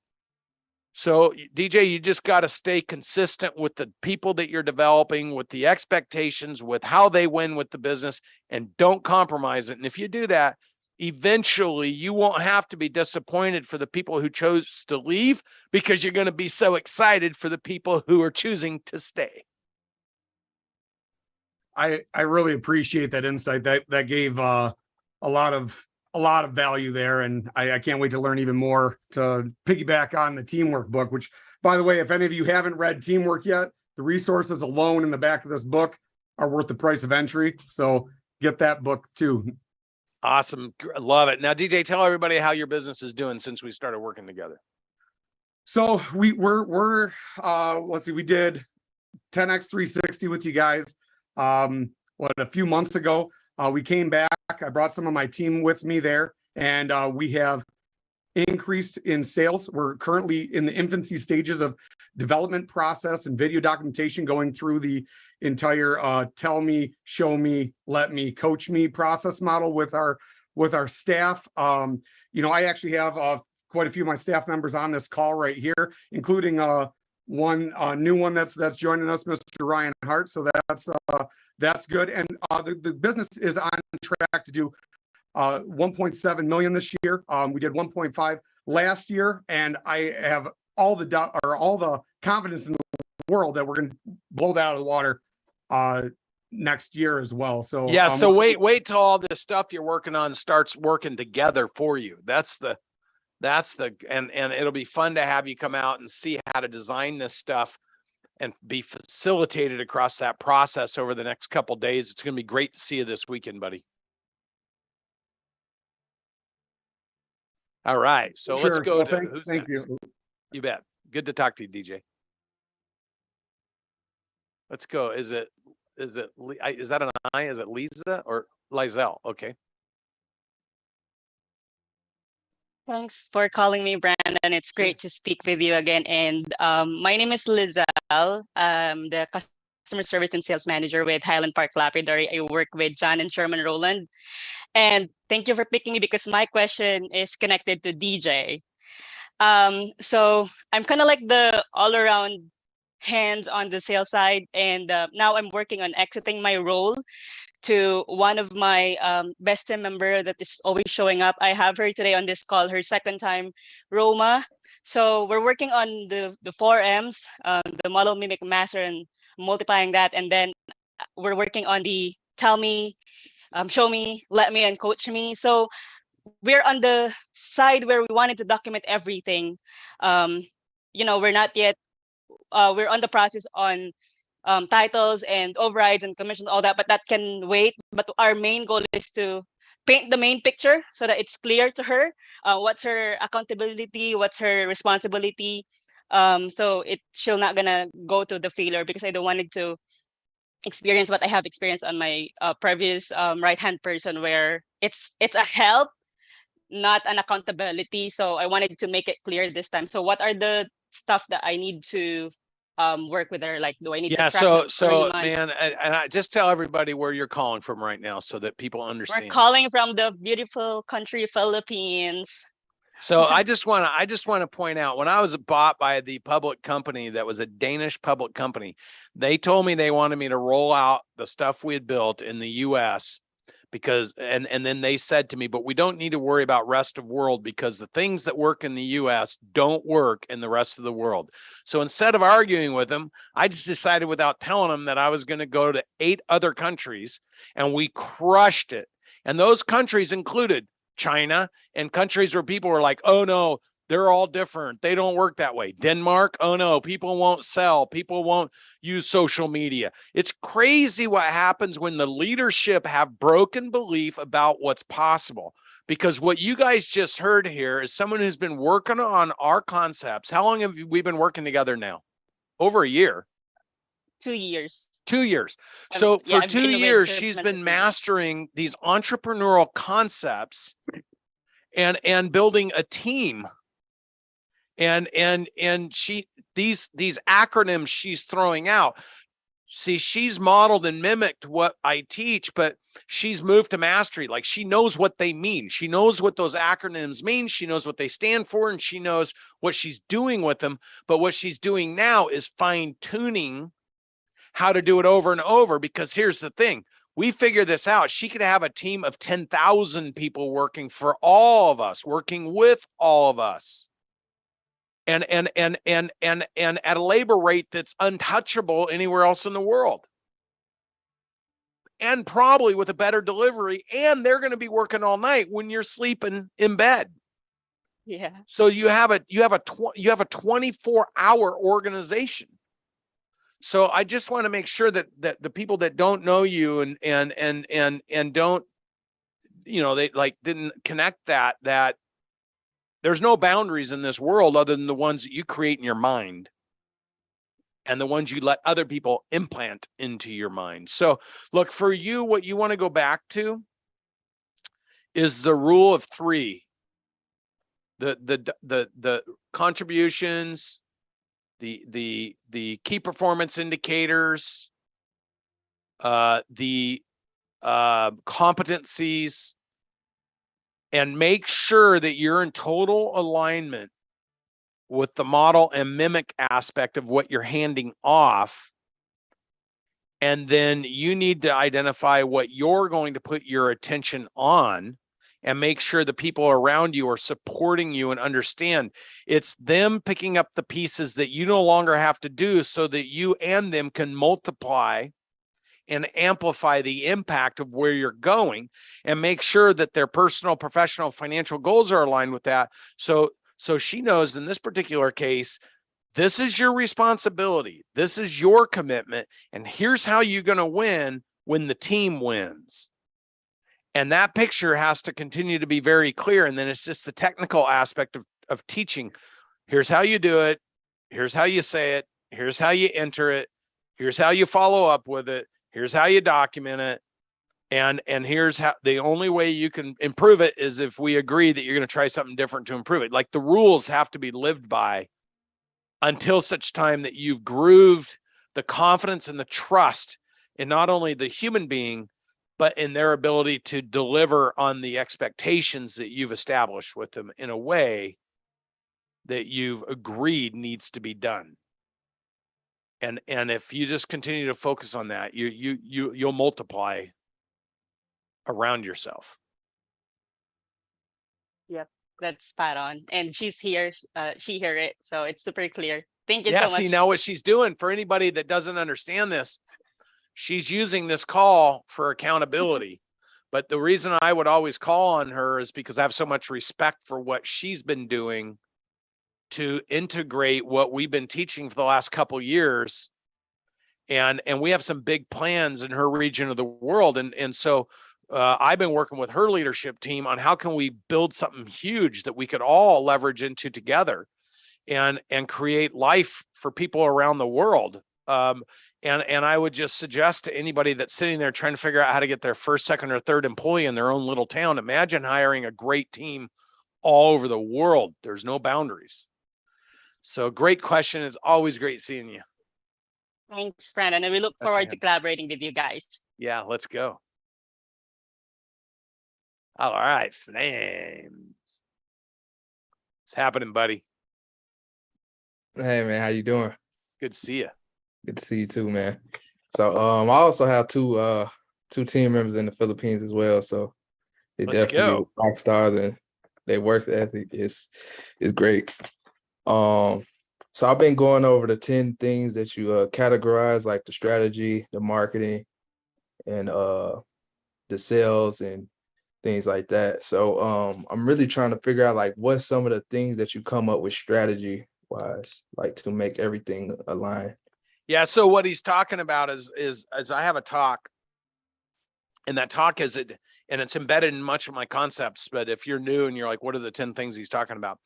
So DJ, you just got to stay consistent with the people that you're developing, with the expectations, with how they win with the business, and don't compromise it. And if you do that, eventually you won't have to be disappointed for the people who chose to leave, because you're going to be so excited for the people who are choosing to stay. I really appreciate that insight. That gave a lot of value there, and I can't wait to learn even more, to piggyback on the Teamwork book, which, by the way, if any of you haven't read Teamwork yet, the resources alone in the back of this book are worth the price of entry. So get that book too. Awesome. Love it. Now, DJ, tell everybody how your business is doing since we started working together. So we're let's see, we did 10X 360 with you guys a few months ago. We came back. I brought some of my team with me there, and we have increased in sales. We're currently in the infancy stages of development process and video documentation, going through the entire tell me, show me, let me, coach me process model with our staff. I actually have quite a few of my staff members on this call right here, including one new one that's joining us, Mr. Ryan Hart. So that's good. And the business is on track to do 1.7 million this year. We did 1.5 last year, and I have all the confidence in the world that we're going to blow that out of the water next year as well. So yeah. So wait till all this stuff you're working on starts working together for you. And it'll be fun to have you come out and see how to design this stuff and be facilitated across that process over the next couple of days. It's going to be great to see you this weekend, buddy. All right. So sure. let's go to who's thank next? you. You bet. Good to talk to you, DJ. Let's go. Is that an I? Is it Lisa or Lizelle? Okay. Thanks for calling me, Brandon. It's great to speak with you again. And my name is Lizelle. I'm the customer service and sales manager with Highland Park Lapidary. I work with John and Sherman Rowland. And thank you for picking me, because my question is connected to DJ. So I'm kind of like the all-around hands on the sales side. And now I'm working on exiting my role to one of my best team member that is always showing up. I have her today on this call, her second time, Roma. So we're working on the 4 M's, the model, mimic, master, and multiplying that. And then we're working on the tell me, show me, let me, and coach me. So we're on the side where we wanted to document everything. We're not yet, we're on the process on titles and overrides and commissions, all that, but that can wait. But our main goal is to paint the main picture so that it's clear to her what's her accountability, what's her responsibility. So she'll not gonna go to the failure, because I don't want it to experience what I have experienced on my previous right-hand person, where it's a help, not an accountability. So I wanted to make it clear this time. So what are the stuff that I need to work with her? Like, do I need to track so man, and I just tell everybody where you're calling from right now so that people understand. We're calling from the beautiful country Philippines. So I just want to point out, when I was bought by the public company that was a Danish public company, they told me they wanted me to roll out the stuff we had built in the US, because and then they said to me, but we don't need to worry about rest of world, because the things that work in the US don't work in the rest of the world. So instead of arguing with them, I just decided, without telling them, that I was going to go to 8 other countries, and we crushed it. And those countries included China, and countries where people were like, oh no, they're all different. They don't work that way. Denmark, oh no, people won't sell. People won't use social media. It's crazy what happens when the leadership have broken belief about what's possible. Because what you guys just heard here is someone who's been working on our concepts. How long have we been working together now? Over a year. 2 years. 2 years. So for I've 2 been with years, her she's for been 2 years. mastering these entrepreneurial concepts and building a team. And these acronyms she's throwing out. See, she's modeled and mimicked what I teach, but she's moved to mastery. Like, she knows what they mean. She knows what those acronyms mean. She knows what they stand for, and she knows what she's doing with them. But what she's doing now is fine tuning how to do it over and over, because here's the thing. We figure this out. She could have a team of 10,000 people working for all of us, working with all of us. And at a labor rate that's untouchable anywhere else in the world. And probably with a better delivery, and they're going to be working all night when you're sleeping in bed. Yeah. So you have a 24-hour organization. So I just want to make sure that the people that don't know you and don't, they like didn't connect that there's no boundaries in this world other than the ones that you create in your mind and the ones you let other people implant into your mind. So look, for you, what you want to go back to is the rule of 3. The contributions, the key performance indicators, the competencies, and make sure that you're in total alignment with the model and mimic aspect of what you're handing off. And then you need to identify what you're going to put your attention on and make sure the people around you are supporting you and understand it's them picking up the pieces that you no longer have to do, so that you and them can multiply and amplify the impact of where you're going, and make sure that their personal, professional, financial goals are aligned with that. So she knows in this particular case, this is your responsibility. This is your commitment. And here's how you're going to win when the team wins. And that picture has to continue to be very clear. And then it's just the technical aspect of teaching. Here's how you do it. Here's how you say it. Here's how you enter it. Here's how you follow up with it. Here's how you document it. And here's how the only way you can improve it is if we agree that you're going to try something different to improve it. Like, the rules have to be lived by until such time that you've grooved the confidence and the trust in not only the human being, but in their ability to deliver on the expectations that you've established with them in a way that you've agreed needs to be done. And if you just continue to focus on that, you'll multiply around yourself. Yep, that's spot on. And she's here. She heard it, so it's super clear. Thank you so much. See, now what she's doing, for anybody that doesn't understand this, she's using this call for accountability. But the reason I would always call on her is because I have so much respect for what she's been doing to integrate what we've been teaching for the last couple of years. And we have some big plans in her region of the world. And so I've been working with her leadership team on how can we build something huge that we could all leverage into together and create life for people around the world. And I would just suggest to anybody that's sitting there trying to figure out how to get their first, second, or third employee in their own little town, imagine hiring a great team all over the world. There's no boundaries. So great question. It's always great seeing you. Thanks, Brandon. And we look forward to collaborating with you guys. Yeah, let's go. All right, Flames. What's happening, buddy? Hey man, how you doing? Good to see you. Good to see you too, man. So I also have two team members in the Philippines as well. So they Let's definitely go. rock stars, and their work ethic is great. So I've been going over the 10 things that you categorize, like the strategy, the marketing, and the sales and things like that. So I'm really trying to figure out like what's some of the things that you come up with strategy wise, like to make everything align. Yeah. So what he's talking about is I have a talk, and that talk is it, and it's embedded in much of my concepts. But if you're new and you're like, what are the 10 things he's talking about?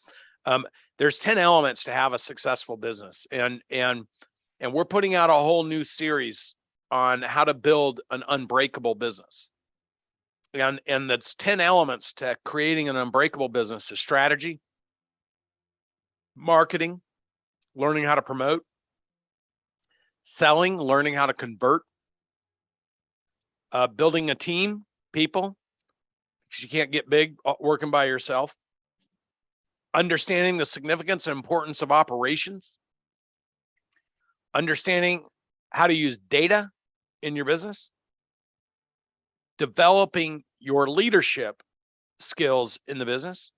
There's 10 elements to have a successful business, and we're putting out a whole new series on how to build an unbreakable business. And that's 10 elements to creating an unbreakable business: is strategy, marketing, learning how to promote, selling, learning how to convert, building a team, people, because you can't get big working by yourself, understanding the significance and importance of operations, understanding how to use data in your business, developing your leadership skills in the business,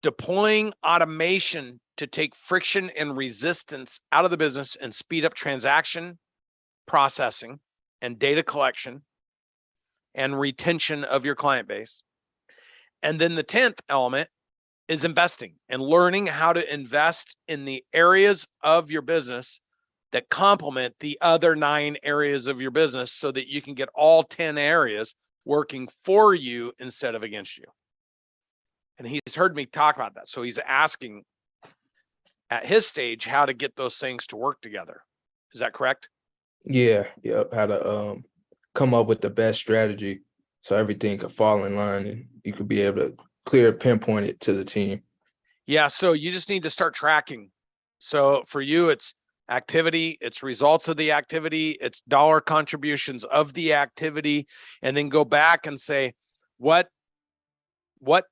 deploying automation to take friction and resistance out of the business and speed up transaction processing and data collection and retention of your client base. And then the 10th element is investing and learning how to invest in the areas of your business that complement the other 9 areas of your business, so that you can get all 10 areas working for you instead of against you. And he's heard me talk about that. So he's asking at his stage how to get those things to work together. Is that correct? Yeah, yep. How to come up with the best strategy so everything could fall in line and you could be able to pinpoint it to the team. Yeah. So you just need to start tracking. So for you, it's activity, it's results of the activity, it's dollar contributions of the activity, and then go back and say, what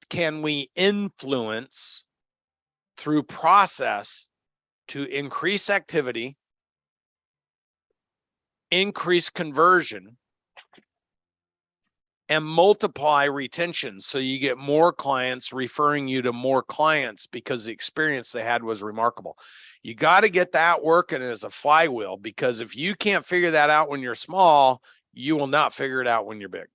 can we influence through process to increase activity, increase conversion, and multiply retention, so you get more clients referring you to more clients because the experience they had was remarkable. You got to get that working as a flywheel, because if you can't figure that out when you're small, you will not figure it out when you're big.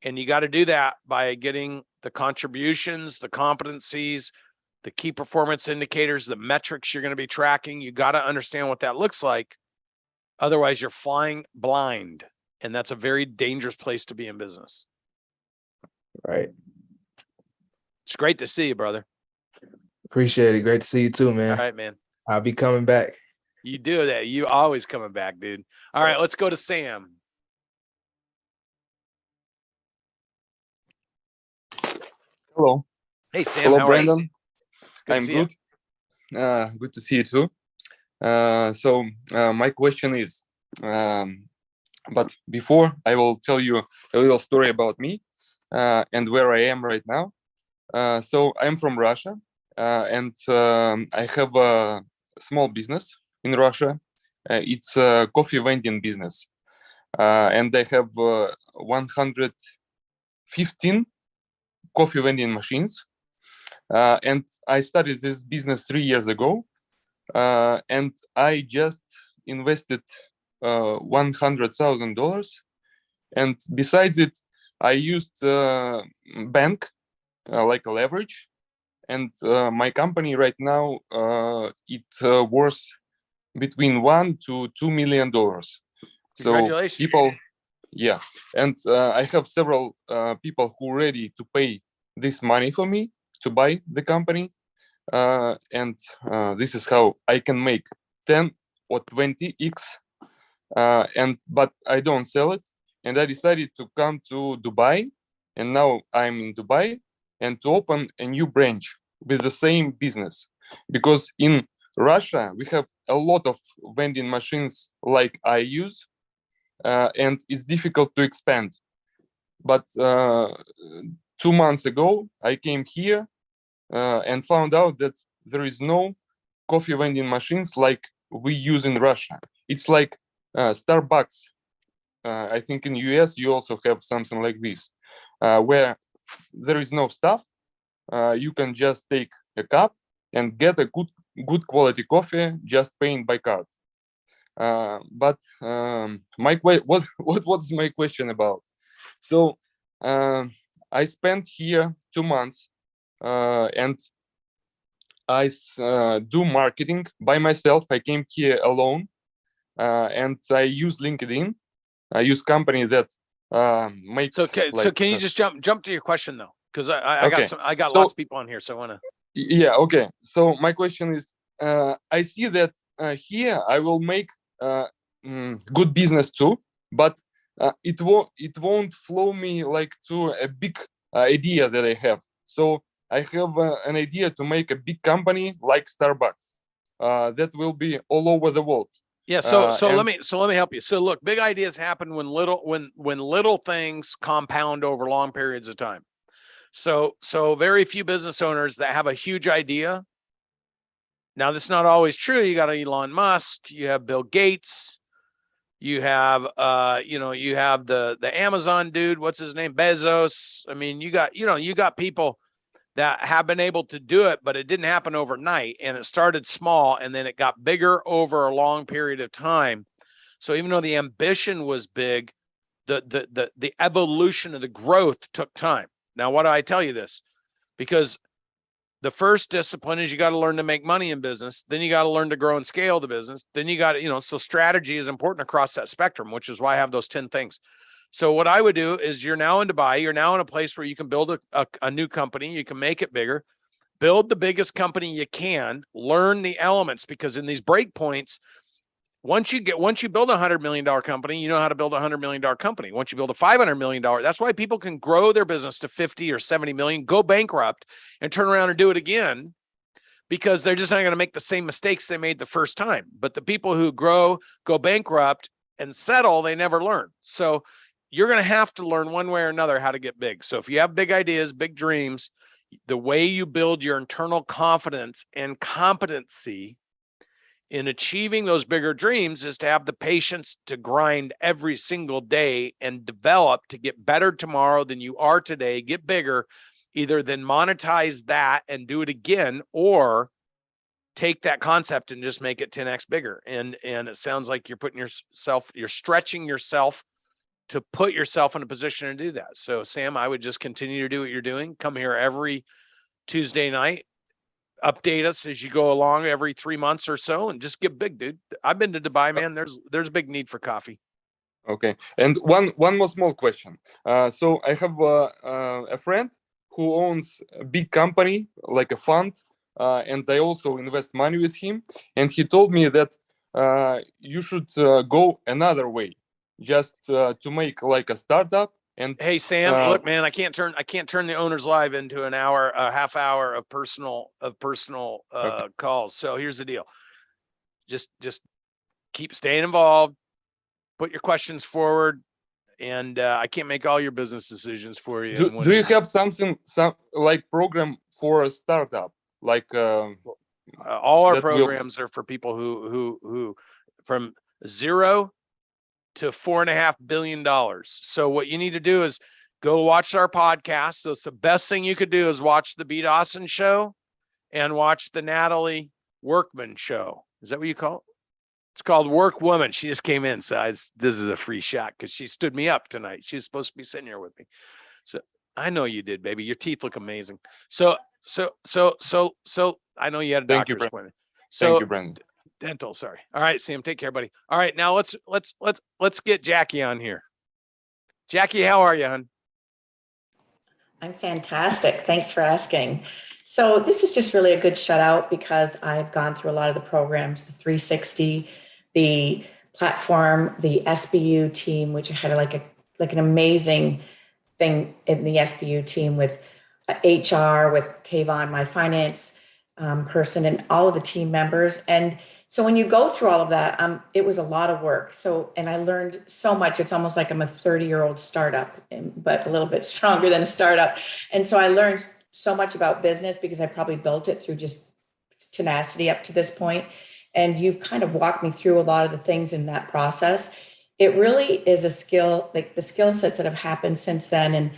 And you got to do that by getting the contributions, the competencies, the key performance indicators, the metrics you're going to be tracking. You got to understand what that looks like. Otherwise, you're flying blind. And that's a very dangerous place to be in business. Right. It's great to see you, brother. Appreciate it. Great to see you too, man. All right, man. I'll be coming back. You do that. You always coming back, dude. All right, let's go to Sam. Hello. Hey, Sam. Hello, how are you? Brandon. Good to I'm see you. good. Good to see you too. So my question is, but before I will tell you a little story about me and where I am right now. So I'm from Russia, and I have a small business in Russia. It's a coffee vending business, and I have 115 coffee vending machines. And I started this business 3 years ago, and I just invested $100,000. And besides it, I used bank like a leverage. And my company right now, it's worth between $1 to $2 million. So Congratulations. people, yeah. And I have several people who are ready to pay this money for me to buy the company. And this is how I can make 10 or 20x. But I don't sell it. And I decided to come to Dubai. And now I'm in Dubai, and to open a new branch with the same business. Because in Russia, we have a lot of vending machines like I use, and it's difficult to expand. But 2 months ago, I came here and found out that there is no coffee vending machines like we use in Russia. It's like Starbucks. I think in US, you also have something like this, where there is no stuff. You can just take a cup and get a good quality coffee just paying by card. But what's my question about? So I spent here 2 months, and I do marketing by myself. I came here alone, and I use LinkedIn. I use company that makes. So can you just jump to your question though? Because I got lots of people on here, so I want to. Yeah. Okay. So my question is, I see that here I will make good business too, but it won't flow me like to a big idea that I have. So I have an idea to make a big company like Starbucks that will be all over the world. Yeah. So let me help you. So look, big ideas happen when little things compound over long periods of time. So very few business owners that have a huge idea. Now, this is not always true. You got Elon Musk, you have Bill Gates, you have you have the Amazon dude, what's his name? Bezos. I mean, you got people that have been able to do it, but it didn't happen overnight, and it started small and then it got bigger over a long period of time. So even though the ambition was big, the evolution of the growth took time. Now, why do I tell you this? Because the first discipline is you got to learn to make money in business. Then you got to learn to grow and scale the business. Then you got to, so strategy is important across that spectrum, which is why I have those 10 things. So what I would do is you're now in Dubai. You're now in a place where you can build a new company. You can make it bigger, build the biggest company you can, learn the elements, because in these break points, once you build $100 million company, you know how to build $100 million company. Once you build a $500 million, that's why people can grow their business to 50 or 70 million, go bankrupt and turn around and do it again, because they're just not going to make the same mistakes they made the first time. But the people who go bankrupt and settle, they never learn. So you're going to have to learn one way or another how to get big. So if you have big ideas, big dreams, the way you build your internal confidence and competency in achieving those bigger dreams is to have the patience to grind every single day and develop to get better tomorrow than you are today, get bigger, either then monetize that and do it again, or take that concept and just make it 10x bigger. And it sounds like you're stretching yourself to put yourself in a position to do that. So Sam, I would just continue to do what you're doing. Come here every Tuesday night, update us as you go along every 3 months or so, and just get big, dude. I've been to Dubai, man. There's a big need for coffee. Okay. And one more small question. So I have a friend who owns a big company, like a fund, and I also invest money with him. And he told me that you should go another way, just to make like a startup. And hey, Sam, look, man, I can't turn the Owners Live into a half hour of personal okay, calls. So here's the deal. Just keep staying involved, put your questions forward, and I can't make all your business decisions for you. Do you have some like program for a startup? Like all our programs are for people who from zero to $4.5 billion. So what you need to do is go watch our podcast. So it's the best thing you could do is watch the B. Dawson Show and watch the Natalie Workman Show. Is that what you call it? It's called Work Woman. She just came in. So this is a free shot because she stood me up tonight. She's supposed to be sitting here with me. So I know you did, baby. Your teeth look amazing. So I know you had a doctor's appointment. So thank you, Brandon. Dental, sorry. All right, Sam, take care, buddy. All right, now let's get Jackie on here. Jackie, how are you, hon? I'm fantastic. Thanks for asking. So this is just really a good shout out because I've gone through a lot of the programs, the 360, the platform, the SBU team, which had like an amazing thing in the SBU team with HR, with Kayvon, my finance person, and all of the team members. And so when you go through all of that, it was a lot of work. And I learned so much. It's almost like I'm a 30-year-old startup, but a little bit stronger than a startup. And so I learned so much about business because I probably built it through just tenacity up to this point. And you've kind of walked me through a lot of the things in that process. It really is a skill, like the skill sets that have happened since then. And,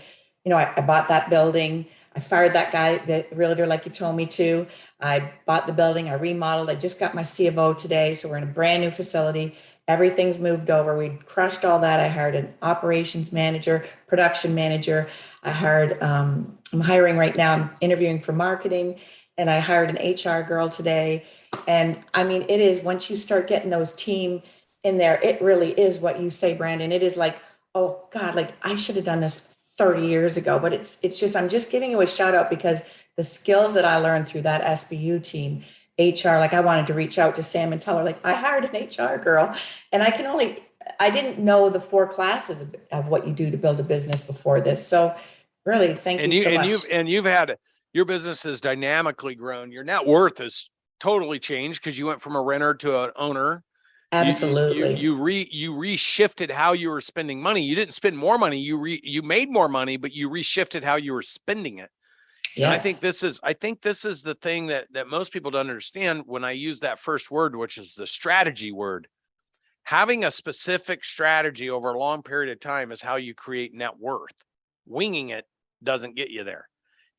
I bought that building. I fired that guy, the realtor, like you told me to. I bought the building, I remodeled. I just got my C of O today. So we're in a brand new facility. Everything's moved over. We crushed all that. I hired an operations manager, production manager. I hired, I'm hiring right now, I'm interviewing for marketing, and I hired an HR girl today. And I mean, it is, once you start getting those team in there, it really is what you say, Brandon. It is like, oh God, like I should have done this 30 years ago, but it's just, I'm just giving you a shout out because the skills that I learned through that SBU team, HR, like I wanted to reach out to Sam and tell her, like, I hired an HR girl, and I didn't know the 4 classes of what you do to build a business before this. So really, thank you so much. You've had, your business has dynamically grown. Your net worth has totally changed because you went from a renter to an owner. Absolutely. You reshifted how you were spending money. You didn't spend more money. You made more money, but you reshifted how you were spending it. Yes. And I think this is the thing that most people don't understand when I use that first word, which is the strategy word. Having a specific strategy over a long period of time is how you create net worth. Winging it doesn't get you there.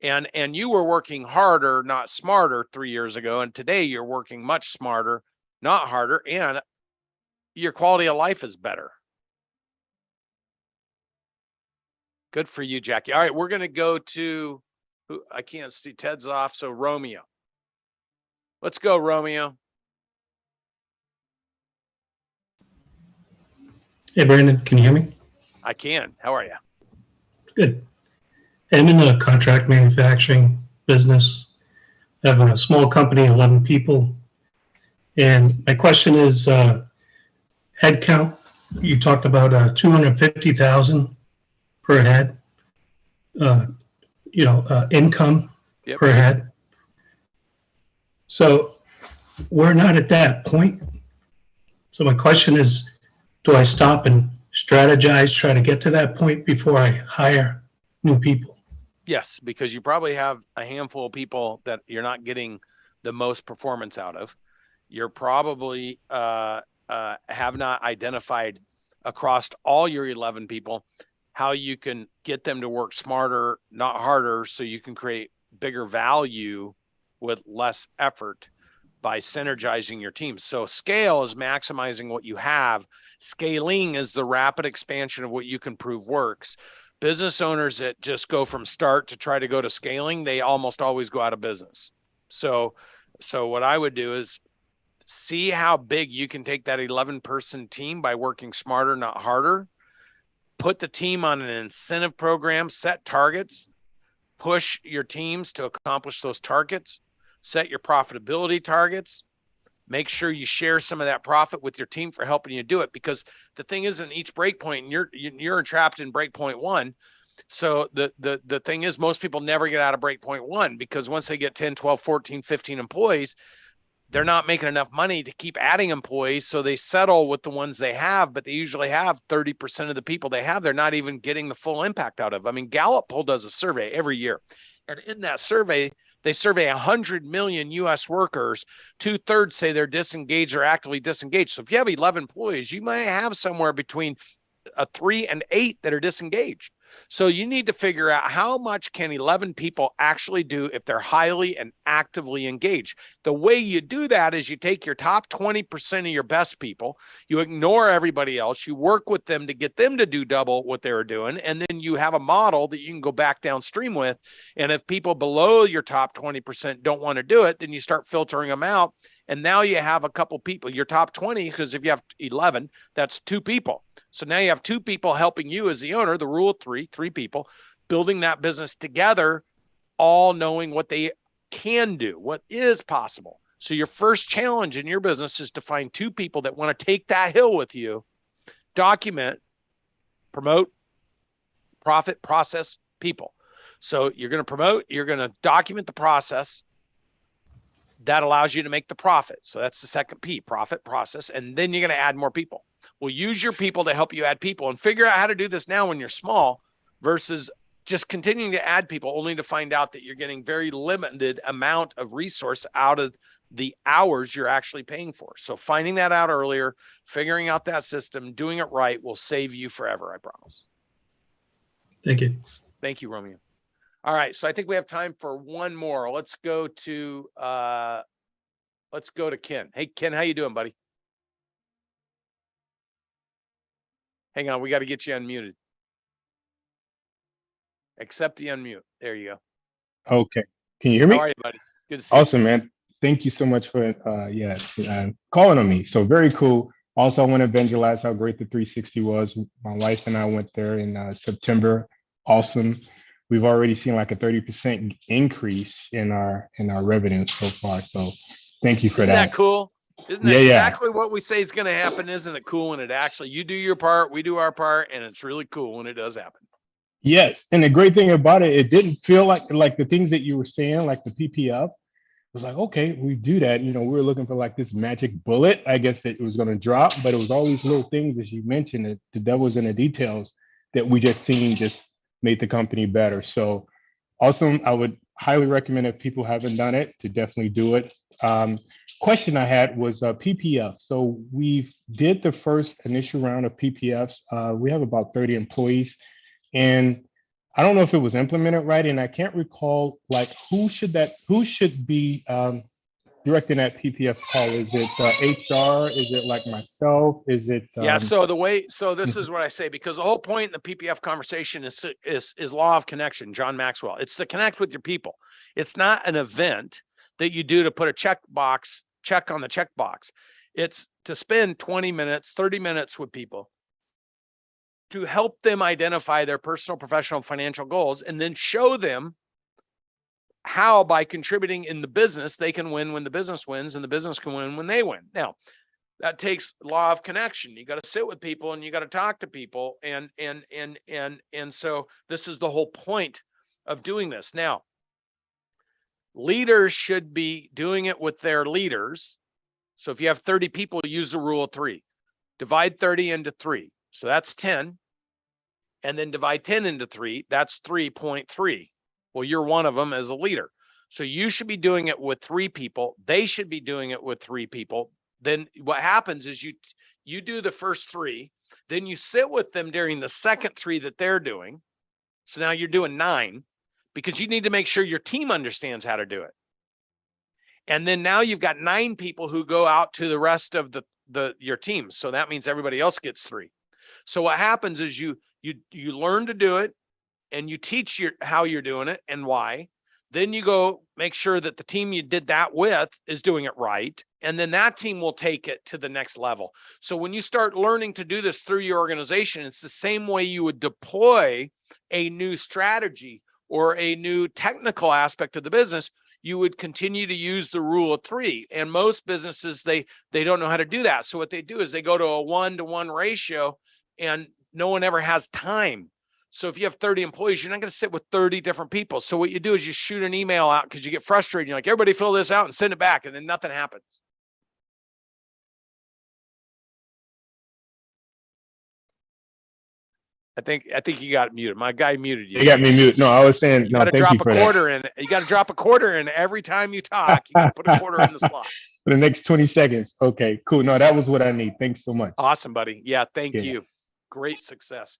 And you were working harder, not smarter 3 years ago. And today you're working much smarter, not harder. And your quality of life is better. Good for you, Jackie. All right, we're going to go to, I can't see, Ted's off. So Romeo. Let's go, Romeo. Hey, Brandon, can you hear me? I can. How are you? Good. I'm in the contract manufacturing business. I have a small company, 11 people. And my question is, headcount. You talked about 250,000 per head, income per head. So we're not at that point. So my question is, do I stop and strategize, try to get to that point before I hire new people? Yes, because you probably have a handful of people that you're not getting the most performance out of. You're probably have not identified across all your 11 people how you can get them to work smarter, not harder, so you can create bigger value with less effort by synergizing your teams. So scale is maximizing what you have. Scaling is the rapid expansion of what you can prove works. Business owners that just go from start to try to go to scaling, they almost always go out of business. So what I would do is see how big you can take that 11-person team by working smarter, not harder. Put the team on an incentive program, set targets, push your teams to accomplish those targets, set your profitability targets, make sure you share some of that profit with your team for helping you do it. Because the thing is, in each breakpoint, and you're entrapped in breakpoint 1. So the thing is, most people never get out of breakpoint 1, because once they get 10, 12, 14, 15 employees, they're not making enough money to keep adding employees. So they settle with the ones they have, but they usually have 30% of the people they have, they're not even getting the full impact out of. I mean, Gallup Poll does a survey every year. And in that survey, they survey 100 million US workers. 2/3 say they're disengaged or actively disengaged. So if you have 11 employees, you might have somewhere between 3 and 8 that are disengaged. So you need to figure out how much can 11 people actually do if they're highly and actively engaged. The way you do that is you take your top 20% of your best people, you ignore everybody else, you work with them to get them to do double what they were doing, and then you have a model that you can go back downstream with. And if people below your top 20% don't want to do it, then you start filtering them out. And now you have a couple people, your top 20, because if you have 11, that's 2 people. So now you have 2 people helping you as the owner, the rule of 3 people, building that business together, all knowing what they can do, what is possible. So your first challenge in your business is to find 2 people that want to take that hill with you, document, promote, profit, process, people. So you're going to promote, you're going to document the process. That allows you to make the profit. So that's the second P, profit, process. And then you're going to add more people. Well, use your people to help you add people, and figure out how to do this now when you're small versus just continuing to add people only to find out that you're getting very limited amount of resource out of the hours you're actually paying for. So finding that out earlier, figuring out that system, doing it right will save you forever, I promise. Thank you. Thank you, Romeo. All right. So I think we have time for one more. Let's go to Ken. Hey, Ken, how you doing, buddy? Hang on. We got to get you unmuted. Accept the unmute. There you go. Okay. Can you hear me? How are you, buddy? Good to see you. Awesome, man. Thank you so much for calling on me. So very cool. Also, I want to evangelize how great the 360 was. My wife and I went there in September. Awesome. We've already seen like a 30% increase in our revenue so far. So thank you for Isn't that. that cool? Isn't that exactly what we say is going to happen? Isn't it cool when it actually, you do your part, we do our part, and it's really cool when it does happen. Yes. And the great thing about it, it didn't feel like the things that you were saying, like the PPF, was like, okay, we do that. You know, we were looking for like this magic bullet, I guess, that it was going to drop, but it was all these little things, as you mentioned, that the devil's in the details that we just seen just made the company better. So awesome. I would highly recommend, if people haven't done it, to definitely do it. Question I had was PPF. So we did the first initial round of PPFs. We have about 30 employees, and I don't know if it was implemented right, and I can't recall like who should be directing that PPF call. Is it HR? Is it like myself? Is it yeah? So this is what I say, because the whole point in the PPF conversation is law of connection. John Maxwell. It's to connect with your people. It's not an event that you do to put a check on the checkbox. It's to spend 20 minutes, 30 minutes with people to help them identify their personal, professional, financial goals, and then show them how, by contributing in the business, they can win when the business wins, and the business can win when they win. Now, that takes law of connection. You got to sit with people and you got to talk to people. And so this is the whole point of doing this. Now, leaders should be doing it with their leaders. So if you have 30 people, use the rule of 3. Divide 30 into 3. So that's 10. And then divide 10 into 3. That's 3.3. Well, you're one of them as a leader. So you should be doing it with 3 people. They should be doing it with 3 people. Then what happens is you do the first 3. Then you sit with them during the second 3 that they're doing. So now you're doing 9, because you need to make sure your team understands how to do it. And then now you've got 9 people who go out to the rest of your team. So that means everybody else gets 3. So what happens is you learn to do it, and you teach how you're doing it and why. Then you go make sure that the team you did that with is doing it right. And then that team will take it to the next level. So when you start learning to do this through your organization, it's the same way you would deploy a new strategy or a new technical aspect of the business. You would continue to use the rule of 3. And most businesses, they don't know how to do that. So what they do is they go to a 1-to-1 ratio, and no one ever has time. So if you have 30 employees, you're not going to sit with 30 different people. So what you do is you shoot an email out because you get frustrated. You're like, everybody fill this out and send it back. And then nothing happens. I think you got muted. My guy muted you. You got me muted. No, I was saying, no, thank you for that. You got to drop a quarter in every time you talk. You got to put a quarter in the slot. For the next 20 seconds. Okay, cool. No, that was what I need. Thanks so much. Awesome, buddy. Yeah, thank you. Great success.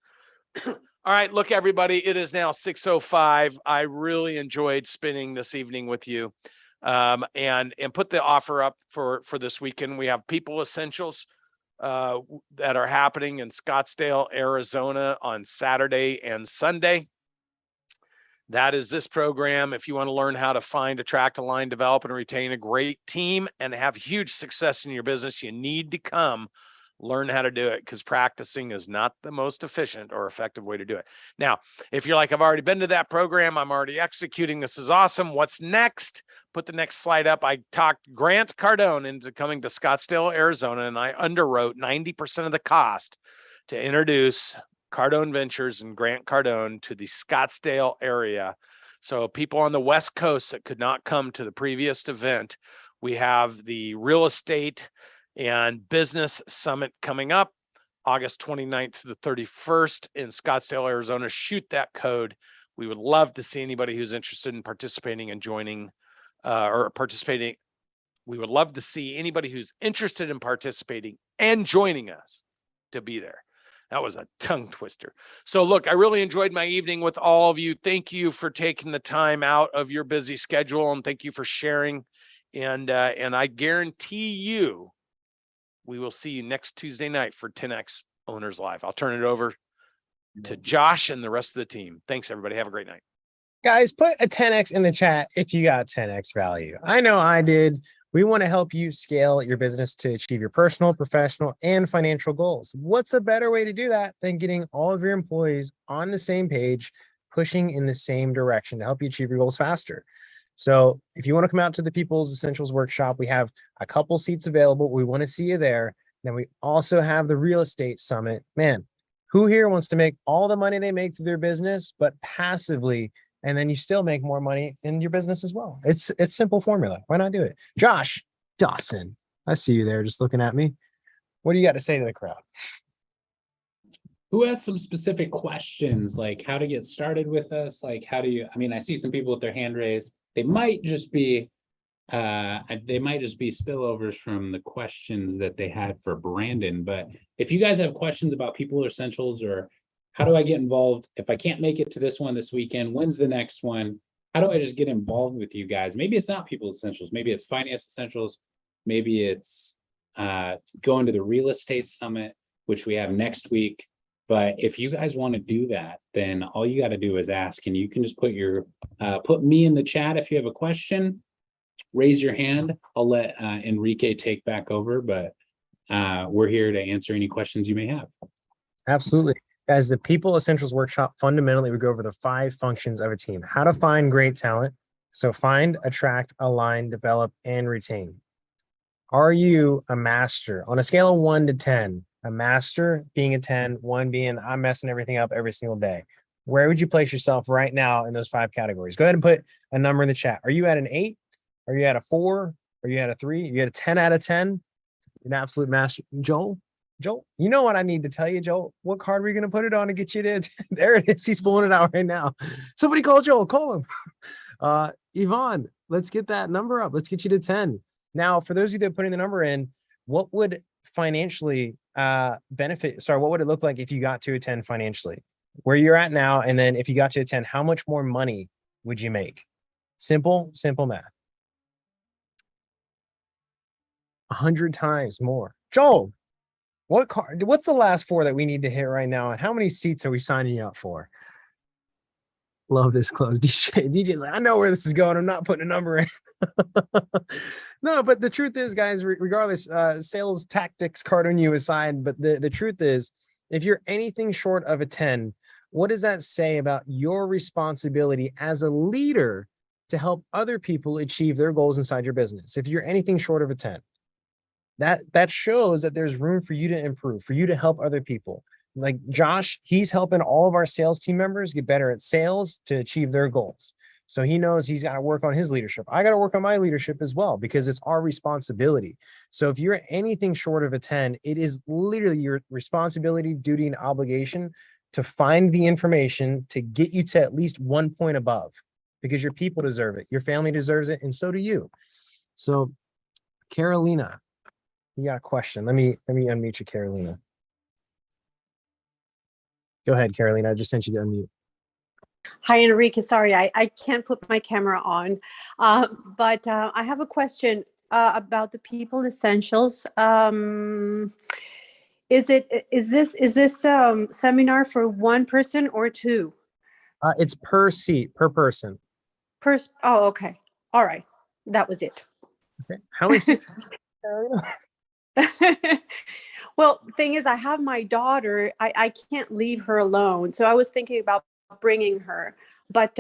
All right, look, everybody, it is now 6:05. I really enjoyed spending this evening with you, and put the offer up for this weekend. We have People Essentials that are happening in Scottsdale, Arizona on Saturday and Sunday. That is this program. If you want to learn how to find, attract, align, develop, and retain a great team and have huge success in your business, you need to come learn how to do it, because practicing is not the most efficient or effective way to do it. Now, if you're like, I've already been to that program, I'm already executing, this is awesome, what's next? Put the next slide up. I talked Grant Cardone into coming to Scottsdale, Arizona, and I underwrote 90% of the cost to introduce Cardone Ventures and Grant Cardone to the Scottsdale area. So people on the West Coast that could not come to the previous event, we have the real estate and business summit coming up August 29th to the 31st in Scottsdale, Arizona. Shoot that code. We would love to see anybody who's interested in participating and joining or participating. We would love to see anybody who's interested in participating and joining us to be there. That was a tongue twister. So look, I really enjoyed my evening with all of you. Thank you for taking the time out of your busy schedule, and thank you for sharing. And I guarantee you, we will see you next Tuesday night for 10X Owners Live. I'll turn it over to Josh and the rest of the team. Thanks, everybody. Have a great night. Guys, put a 10X in the chat if you got 10X value. I know I did. We want to help you scale your business to achieve your personal, professional, and financial goals. What's a better way to do that than getting all of your employees on the same page, pushing in the same direction to help you achieve your goals faster? So if you want to come out to the People's Essentials Workshop, we have a couple seats available. We want to see you there. Then we also have the Real Estate Summit. Man, who here wants to make all the money they make through their business, but passively, and then you still make more money in your business as well? It's simple formula. Why not do it? Josh Dawson, I see you there just looking at me. What do you got to say to the crowd? Who has some specific questions, like how to get started with us? Like, how do you, I mean, I see some people with their hand raised. They might just be spillovers from the questions that they had for Brandon. But if you guys have questions about People Essentials, or how do I get involved? If I can't make it to this one this weekend, when's the next one? How do I just get involved with you guys? Maybe it's not People Essentials. Maybe it's Finance Essentials. Maybe it's going to the Real Estate Summit, which we have next week. But if you guys want to do that, then all you got to do is ask, and you can just put me in the chat if you have a question. Raise your hand. I'll let Enrique take back over, but we're here to answer any questions you may have. Absolutely. Guys, the People Essentials Workshop, fundamentally, we go over the 5 functions of a team. How to find great talent. So find, attract, align, develop, and retain. Are you a master? On a scale of 1 to 10, a master being a 10, 1 being I'm messing everything up every single day. Where would you place yourself right now in those 5 categories? Go ahead and put a number in the chat. Are you at an 8? Are you at a 4? Are you at a 3? Are you at a 10 out of 10? An absolute master. Joel, you know what I need to tell you, Joel? What card are we going to put it on to get you to? There it is. He's pulling it out right now. Somebody call Joel. Call him. Yvonne, let's get that number up. Let's get you to 10. Now, for those of you that are putting the number in, what would financially benefit? Sorry, what would it look like if you got to a 10 financially? Where you're at now, and then if you got to a 10, how much more money would you make? Simple math. 100 times more. Joel, what card? What's the last 4 that we need to hit right now? And how many seats are we signing you up for? Love this close. DJ's like, I know where this is going. I'm not putting a number in. No, but the truth is, guys, regardless, sales tactics card on you aside, but the truth is, if you're anything short of a 10, what does that say about your responsibility as a leader to help other people achieve their goals inside your business? If you're anything short of a 10, that shows that there's room for you to improve, for you to help other people. Like Josh, he's helping all of our sales team members get better at sales to achieve their goals. So he knows he's got to work on his leadership. I got to work on my leadership as well, because it's our responsibility. So if you're anything short of a 10, it is literally your responsibility, duty, and obligation to find the information to get you to at least 1 point above, because your people deserve it. Your family deserves it. And so do you. So Carolina, you got a question. Let me unmute you, Carolina. Go ahead, Carolina. I just sent you to unmute. Hi, Enrique. Sorry, I can't put my camera on, but I have a question about the People Essentials. Is this seminar for 1 person or 2? It's per seat, per person. Oh, okay. All right. That was it. Okay. How many seats? Well, thing is, I have my daughter. I can't leave her alone. So I was thinking about bringing her, but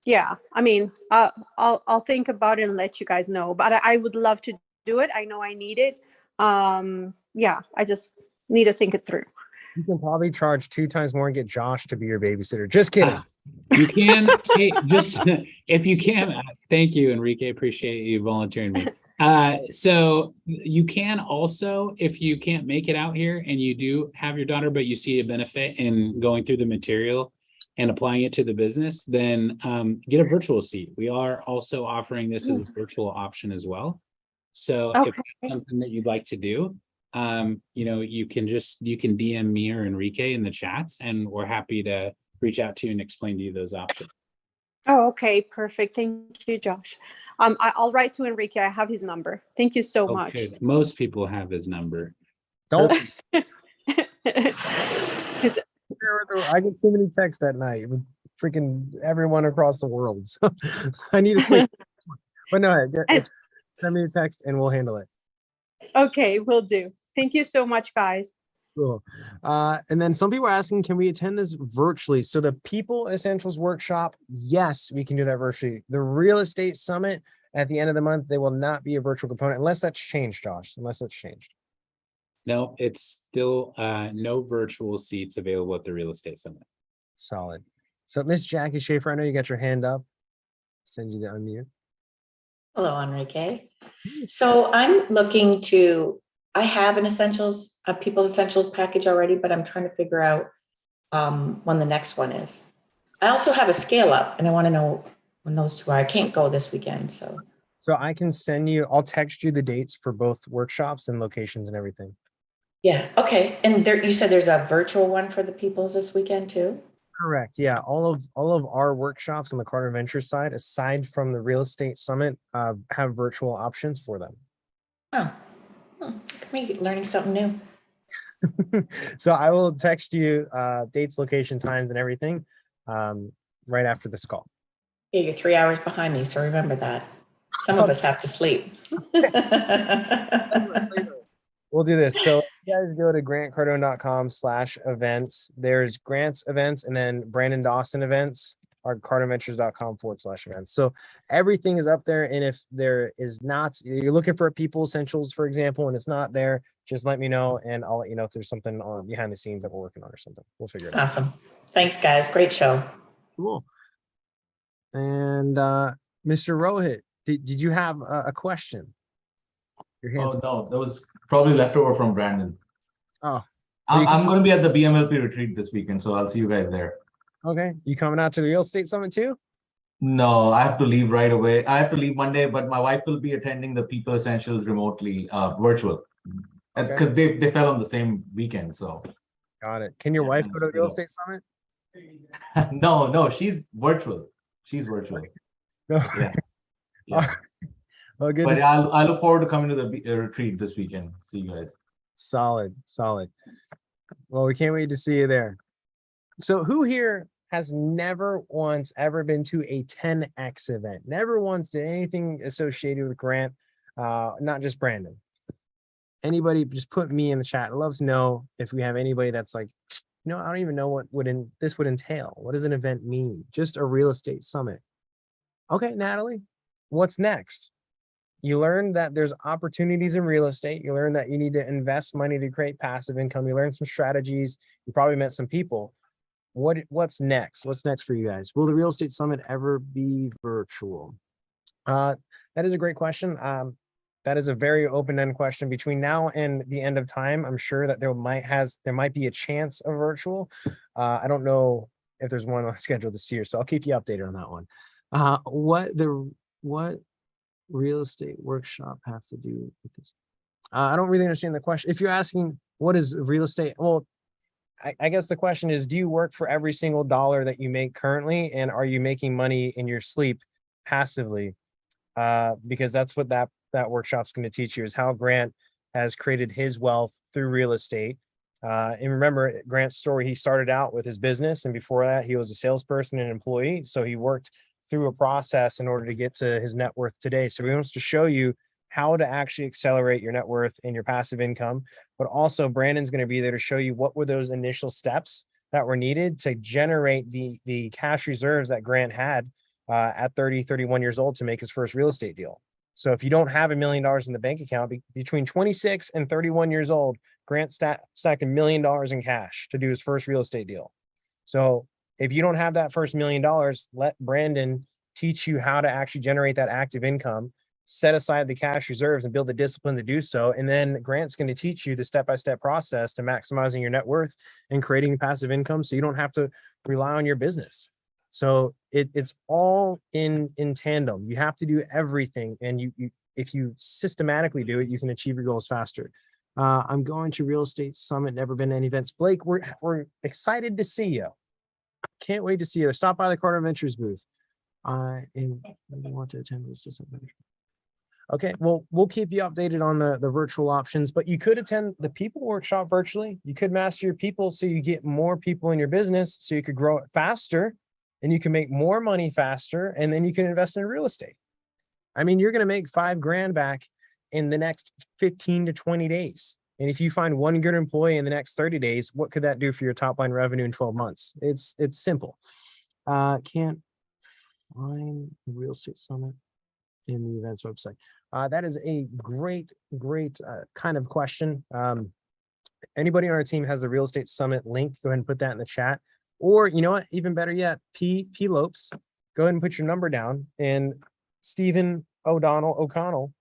yeah, I mean, I'll think about it and let you guys know, but I would love to do it. I know I need it. Yeah, I just need to think it through. You can probably charge 2 times more and get Josh to be your babysitter. Just kidding. You can, if you can, thank you, Enrique. Appreciate you volunteering me. So you can also, if you can't make it out here and you do have your daughter, but you see a benefit in going through the material and applying it to the business, then get a virtual seat. We are also offering this as a virtual option as well. So if that's something that you'd like to do, you can DM me or Enrique in the chats, and we're happy to reach out to you and explain to you those options. Oh, okay, perfect. Thank you, Josh. I'll write to Enrique. I have his number. Thank you so much. Okay, most people have his number. Don't. I get too many texts at night with freaking everyone across the world. So I need to sleep. But no, send me a text and we'll handle it. Okay, will do. Thank you so much, guys. Cool. And then some people are asking, can we attend this virtually? So the People Essentials Workshop, yes, we can do that virtually. The Real Estate Summit at the end of the month, they will not be a virtual component unless that's changed, Josh, unless that's changed. No, it's still no virtual seats available at the Real Estate Summit. Solid. So Miss Jackie Schaefer, I know you got your hand up. Send you the unmute. Hello, Enrique. So I'm looking to, I have an essentials, a People Essentials package already, but I'm trying to figure out when the next one is. I also have a scale up and I want to know when those two are. I can't go this weekend, so. So I can send you, I'll text you the dates for both workshops and locations and everything. Yeah, okay. And there, you said there's a virtual one for the Peoples this weekend too? Correct. Yeah. All of our workshops on the Carter Ventures side, aside from the Real Estate Summit, have virtual options for them. Oh, me learning something new. So I will text you dates, location, times, and everything right after this call. Yeah, you're 3 hours behind me, so remember that. Some of us have to sleep. We'll do this. So you guys go to grantcardone.com/events. There's Grant's events and then Brandon Dawson events are carterventures.com/events. So everything is up there. And if there is not, you're looking for a People Essentials, for example, and it's not there, just let me know and I'll let you know if there's something on behind the scenes that we're working on or something. We'll figure it out. Awesome. Thanks, guys. Great show. Cool. And Mr. Rohit, did you have a question? Your hands. Oh, no, that was probably leftover from Brandon. Oh, I'm going to be at the BMLP retreat this weekend, so I'll see you guys there. Okay. You coming out to the Real Estate Summit too? No, I have to leave right away. I have to leave Monday, but my wife will be attending the People Essentials remotely, virtual, because they fell on the same weekend. So. Got it. Can your wife go to the Real Estate Summit? No, she's virtual. She's virtual. No. Yeah. Well, good. But I look forward to coming to the retreat this weekend. See you guys. Solid. Well, we can't wait to see you there. So who here has never once ever been to a 10X event? Never once did anything associated with Grant, not just Brandon. Anybody, just put me in the chat. I'd love to know if we have anybody that's like, I don't even know what this would entail. What does an event mean? Just a real estate summit. Okay, Natalie, what's next? You learn that there's opportunities in real estate. You learn that you need to invest money to create passive income. You learn some strategies. You probably met some people. What's next? What's next for you guys? Will the Real Estate Summit ever be virtual? That is a great question. That is a very open-ended question. Between now and the end of time, I'm sure that there might be a chance of virtual. I don't know if there's one on schedule this year, so I'll keep you updated on that one. What real estate workshop have to do with this? I don't really understand the question. If you're asking what is real estate, well, I guess the question is, do you work for every single dollar that you make currently, and are you making money in your sleep passively? Because that's what that workshop's going to teach you, is how Grant has created his wealth through real estate. And remember Grant's story, he started out with his business, and before that he was a salesperson and employee. So he worked through a process in order to get to his net worth today. So he wants to show you how to actually accelerate your net worth and your passive income. But also Brandon's going to be there to show you what were those initial steps that were needed to generate the cash reserves that Grant had at 31 years old to make his first real estate deal. So if you don't have $1 million in the bank account, between 26 and 31 years old, Grant stacked $1 million in cash to do his first real estate deal. So if you don't have that first $1 million, let Brandon teach you how to actually generate that active income, set aside the cash reserves and build the discipline to do so. And then Grant's going to teach you the step-by-step process to maximizing your net worth and creating passive income so you don't have to rely on your business. So it's all in tandem. You have to do everything. And if you systematically do it, you can achieve your goals faster. I'm going to Real Estate Summit, never been to any events. Blake, we're excited to see you. Can't wait to see you. Stop by the Cardone Ventures booth. And I want to attend this. Okay, well, we'll keep you updated on the virtual options, but you could attend the people workshop virtually. You could master your people so you get more people in your business, so you could grow it faster and you can make more money faster, and then you can invest in real estate. I mean, you're going to make $5,000 back in the next 15 to 20 days. And if you find one good employee in the next 30 days, what could that do for your top line revenue in 12 months? It's simple. Can't find Real Estate Summit in the events website. That is a great kind of question. Anybody on our team has the Real Estate Summit link, go ahead and put that in the chat. Or you know what, even better yet, P Lopes, go ahead and put your number down, and Stephen O'Connell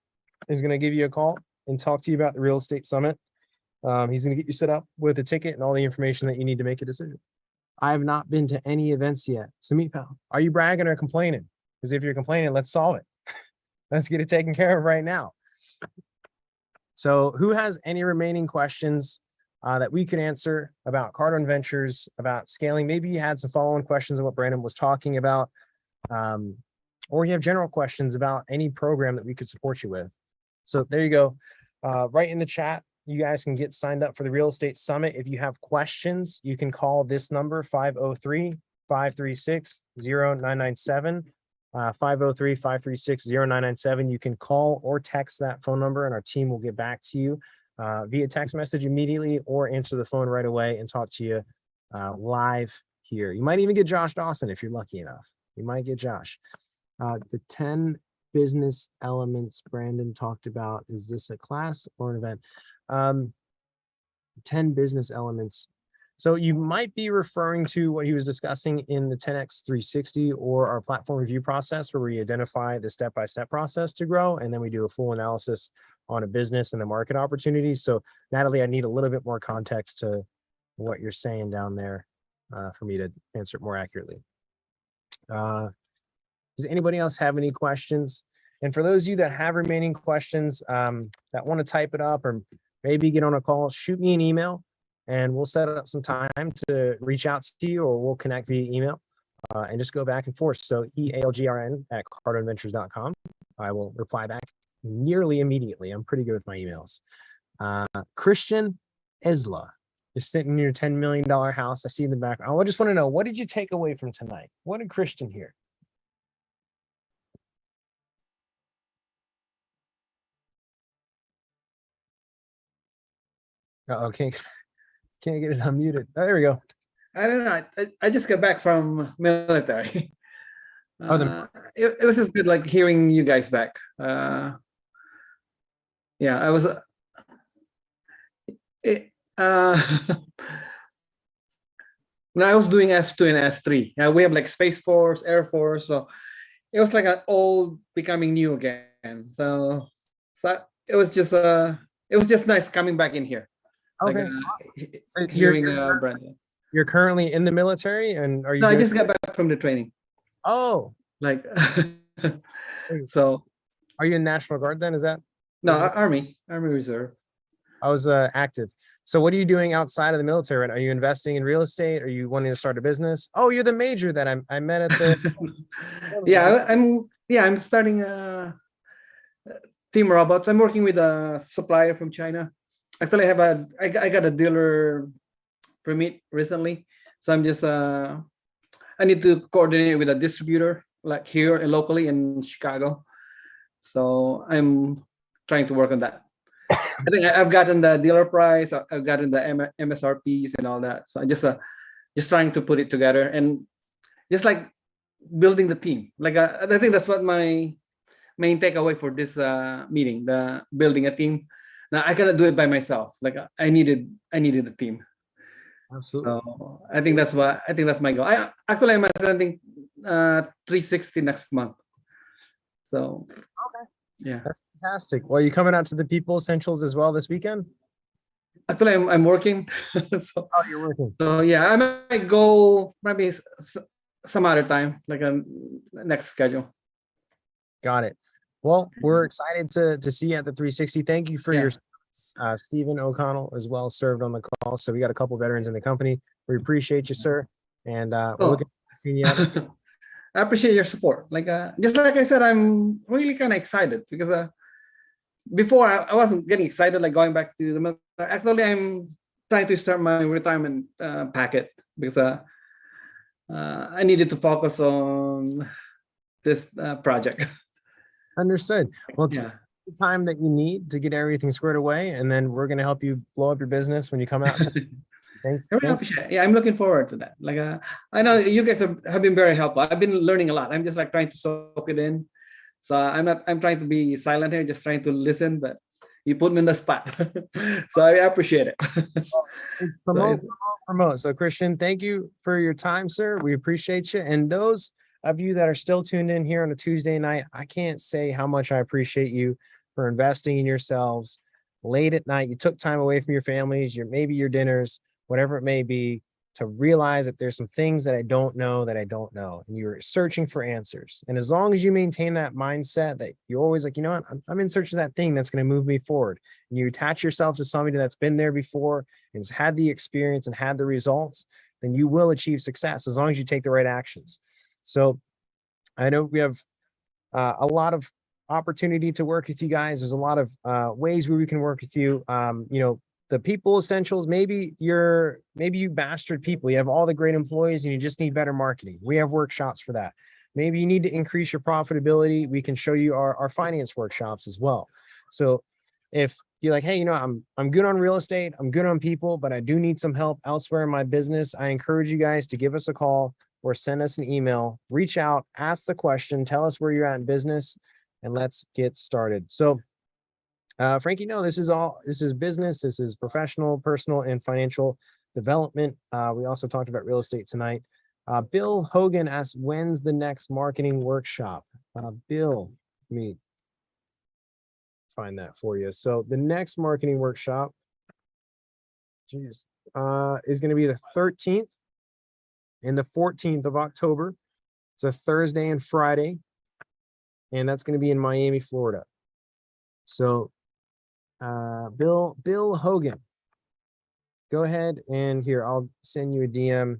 is going to give you a call and talk to you about the Real Estate Summit. He's going to get you set up with a ticket and all the information that you need to make a decision. I have not been to any events yet. So Meat Pal, are you bragging or complaining? Because if you're complaining, let's solve it. Let's get it taken care of right now. So who has any remaining questions that we could answer about Cardone Ventures, about scaling? Maybe you had some follow-on questions on what Brandon was talking about, or you have general questions about any program that we could support you with. So there you go. Right in the chat, you guys can get signed up for the Real Estate Summit. If you have questions, you can call this number, 503-536-0997. 503-536-0997. You can call or text that phone number and our team will get back to you via text message immediately, or answer the phone right away and talk to you live here. You might even get Josh Dawson if you're lucky enough. You might get Josh. The 10 business elements Brandon talked about, is this a class or an event? 10 business elements. So you might be referring to what he was discussing in the 10X 360 or our platform review process, where we identify the step-by-step process to grow, and then we do a full analysis on a business and the market opportunities. So Natalie, I need a little bit more context to what you're saying down there for me to answer it more accurately. Does anybody else have any questions? And for those of you that have remaining questions that want to type it up or maybe get on a call, shoot me an email. And we'll set up some time to reach out to you, or we'll connect via email and just go back and forth. So EALGRN@CardoneVentures.com. I will reply back nearly immediately. I'm pretty good with my emails. Christian Esla is sitting in your $10 million house. I see in the back. I just want to know, what did you take away from tonight? What did Christian hear? Okay. Can't get it unmuted. Oh, there we go. I don't know. I just got back from military. It was just good, like hearing you guys back. Yeah, I was. When I was doing S2 and S3, we have like Space Force, Air Force, so it was like an old becoming new again. So it was just nice coming back in here. Okay. Like, hearing Brandon. You're currently in the military, and are you? No, I just got back from the training. Oh, like so. Are you in National Guard then? Is that? No, Army Reserve. I was active. So what are you doing outside of the military? Are you investing in real estate? Are you wanting to start a business? Oh, you're the major that I met at the. I'm starting Team Robots. I'm working with a supplier from China. Actually, I got a dealer permit recently, so I'm just I need to coordinate with a distributor like here locally in Chicago. So I'm trying to work on that. I think I've gotten the dealer price, I've gotten the MSRPs and all that. So I just trying to put it together and just like building the team. Like I think that's what my main takeaway for this meeting: the building a team. Now I cannot do it by myself. Like I needed a team. Absolutely. So I think that's my goal. I'm attending 360 next month. So okay. Yeah. That's fantastic. Well, you coming out to the People Essentials as well this weekend? Actually, I'm working. So, oh, you're working. So yeah, I might go maybe some other time, like a next schedule. Got it. Well, we're excited to see you at the 360. Thank you for your Stephen O'Connell as well served on the call. So we got a couple veterans in the company. We appreciate you, sir. And we're Oh. looking forward to seeing you out. I appreciate your support. Like just like I said, I'm really kind of excited because before I wasn't getting excited like going back to the military. Actually, I'm trying to start my retirement packet because I needed to focus on this project. Understood. Well, it's Yeah. the time that you need to get everything squared away, and then we're going to help you blow up your business when you come out. Thanks. I really appreciate it. Yeah, I'm looking forward to that. Like, I know you guys have been very helpful. I've been learning a lot. I'm just like trying to soak it in. So I'm trying to be silent here, just trying to listen, but you put me in the spot. So I appreciate it. It's promote. So Christian, thank you for your time, sir. We appreciate you. And those of you that are still tuned in here on a Tuesday night, I can't say how much I appreciate you for investing in yourselves late at night. You took time away from your families, maybe your dinners, whatever it may be, to realize that there's some things that I don't know, and you're searching for answers. And as long as you maintain that mindset that you're always like, you know what, I'm in search of that thing that's going to move me forward, and you attach yourself to somebody that's been there before and has had the experience and had the results, then you will achieve success as long as you take the right actions. So I know we have a lot of opportunity to work with you guys. There's a lot of ways where we can work with you. The people essentials, maybe you bastard people, you have all the great employees and you just need better marketing. We have workshops for that. Maybe you need to increase your profitability. We can show you our finance workshops as well. So if you're like, hey, I'm good on real estate, I'm good on people, but I do need some help elsewhere in my business, I encourage you guys to give us a call or send us an email, reach out, ask the question, tell us where you're at in business, and let's get started. So Frankie, no, this is business. This is professional, personal, and financial development. We also talked about real estate tonight. Bill Hogan asked, when's the next marketing workshop? Bill, let me find that for you. So the next marketing workshop, is going to be the 13th and the 14th of October. It's a Thursday and Friday, and that's going to be in Miami, Florida. So Bill Hogan, go ahead and here, I'll send you a DM.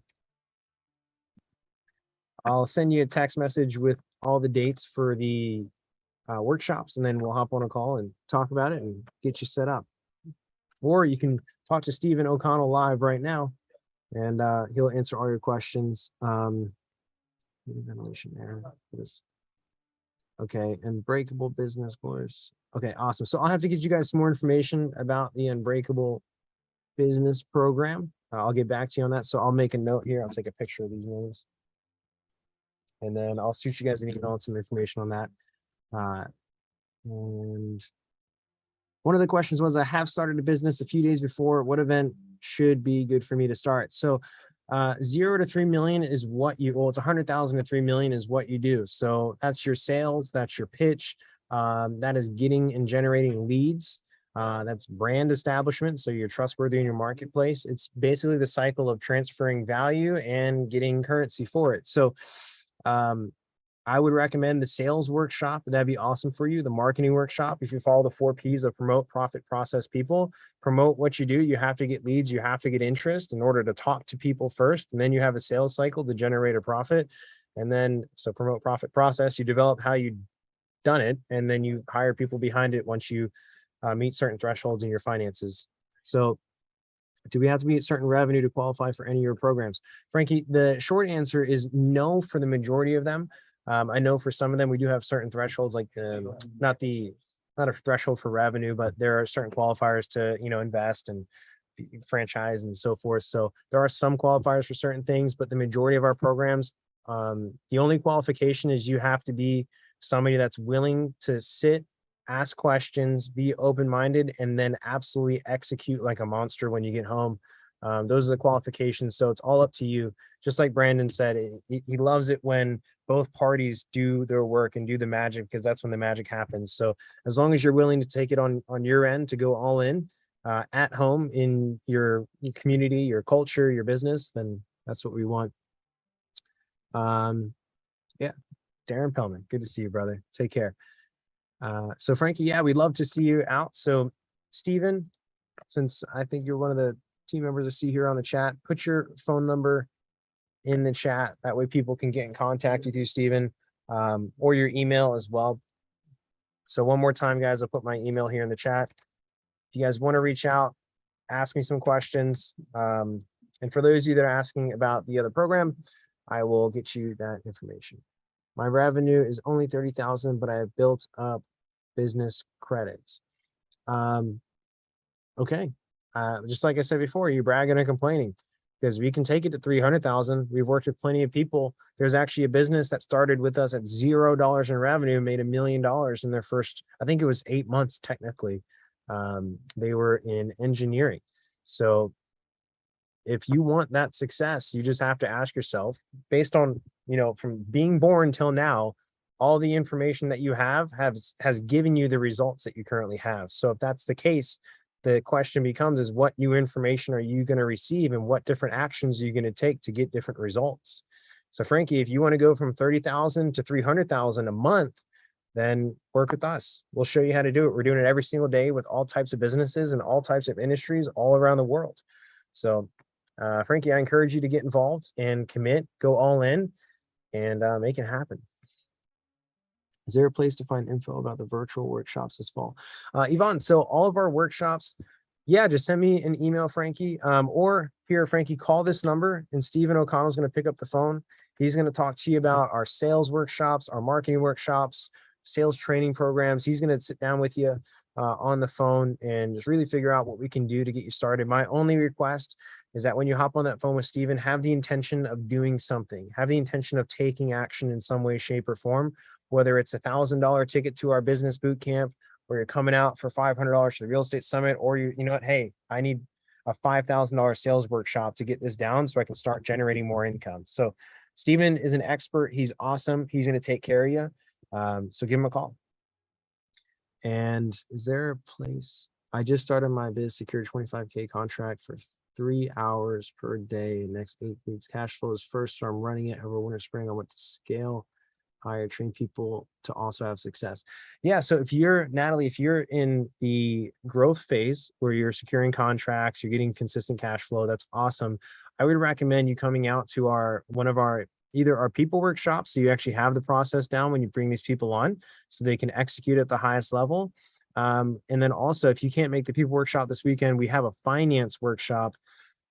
I'll send you a text message with all the dates for the workshops, and then we'll hop on a call and talk about it and get you set up. Or you can talk to Stephen O'Connell live right now, and he'll answer all your questions. Ventilation there. Okay, Unbreakable Business Course. Okay, awesome. So I'll have to get you guys some more information about the Unbreakable Business Program. I'll get back to you on that. So I'll make a note here. I'll take a picture of these names, and then I'll shoot you guys an email and some information on that. And one of the questions was, I have started a business a few days before. What event should be good for me to start? So 0 to 3 million is what you, well, it's 100,000 to 3 million is what you do. So that's your sales, that's your pitch, that is getting and generating leads. That's brand establishment. So you're trustworthy in your marketplace. It's basically the cycle of transferring value and getting currency for it. So I would recommend the sales workshop. That'd be awesome for you. The marketing workshop, if you follow the 4 Ps of promote, profit, process, people. Promote what you do. You have to get leads. You have to get interest in order to talk to people first. And then you have a sales cycle to generate a profit. And then, so promote, profit, process, you develop how you done it. And then you hire people behind it once you meet certain thresholds in your finances. So do we have to be at certain revenue to qualify for any of your programs? Frankie, the short answer is no for the majority of them. I know for some of them, we do have certain thresholds, like not a threshold for revenue, but there are certain qualifiers to, invest and franchise and so forth. So there are some qualifiers for certain things, but the majority of our programs, the only qualification is you have to be somebody that's willing to sit, ask questions, be open-minded, and then absolutely execute like a monster when you get home. Those are the qualifications. So it's all up to you. Just like Brandon said, he loves it when both parties do their work and do the magic, because that's when the magic happens. So as long as you're willing to take it on your end to go all in at home in your community, your culture, your business, then that's what we want. Yeah, Darren Pellman, good to see you, brother. Take care. So Frankie, yeah, we'd love to see you out. So Stephen, since I think you're one of the team members I see here on the chat, put your phone number in the chat. That way people can get in contact with you, Stephen, or your email as well. So one more time, guys, I'll put my email here in the chat. If you guys want to reach out, ask me some questions. And for those of you that are asking about the other program, I will get you that information. My revenue is only 30,000, but I have built up business credits. Okay. Just like I said before, you're bragging and complaining because we can take it to 300,000. We've worked with plenty of people. There's actually a business that started with us at $0 in revenue, made $1 million in their first, I think it was 8 months technically. They were in engineering. So if you want that success, you just have to ask yourself, based on, from being born till now, all the information that you has given you the results that you currently have. So if that's the case, the question becomes is what new information are you going to receive and what different actions are you going to take to get different results? So Frankie, if you want to go from 30,000 to 300,000 a month, then work with us. We'll show you how to do it. We're doing it every single day with all types of businesses and all types of industries all around the world. So Frankie, I encourage you to get involved and commit, go all in, and make it happen. Is there a place to find info about the virtual workshops this fall? Yvonne, so all of our workshops, yeah, just send me an email, Frankie, or here, Frankie, call this number and Stephen O'Connell is going to pick up the phone. He's going to talk to you about our sales workshops, our marketing workshops, sales training programs. He's going to sit down with you on the phone and just really figure out what we can do to get you started. My only request is that when you hop on that phone with Stephen, have the intention of doing something, have the intention of taking action in some way, shape, or form, whether it's $1,000 ticket to our business boot camp, or you're coming out for $500 to the real estate summit, or you know what, hey, I need a $5,000 sales workshop to get this down so I can start generating more income. So Stephen is an expert. He's awesome. He's going to take care of you. So give him a call. And is there a place? I just started my biz secured 25K contract for 3 hours per day next 8 weeks. Cash flow is first, so I'm running it over winter, spring. I want to scale higher, train people to also have success. Yeah. So if you're, Natalie, if you're in the growth phase where you're securing contracts, you're getting consistent cash flow, that's awesome. I would recommend you coming out to either our people workshops, so you actually have the process down when you bring these people on so they can execute at the highest level. And then also, if you can't make the people workshop this weekend, we have a finance workshop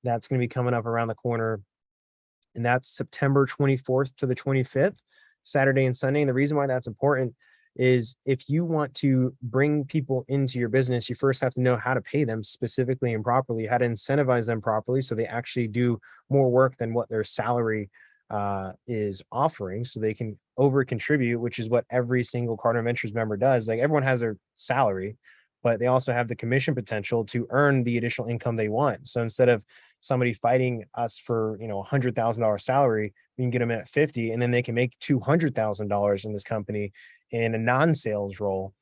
that's going to be coming up around the corner. And that's September 24th to the 25th, Saturday and Sunday. And the reason why that's important is if you want to bring people into your business, you first have to know how to pay them specifically and properly, how to incentivize them properly so they actually do more work than what their salary is offering, so they can over contribute, which is what every single Cardinal Ventures member does. Like, everyone has their salary, but they also have the commission potential to earn the additional income they want. So instead of somebody fighting us for, $100,000 salary, we can get them at 50, and then they can make $200,000 in this company in a non-sales role,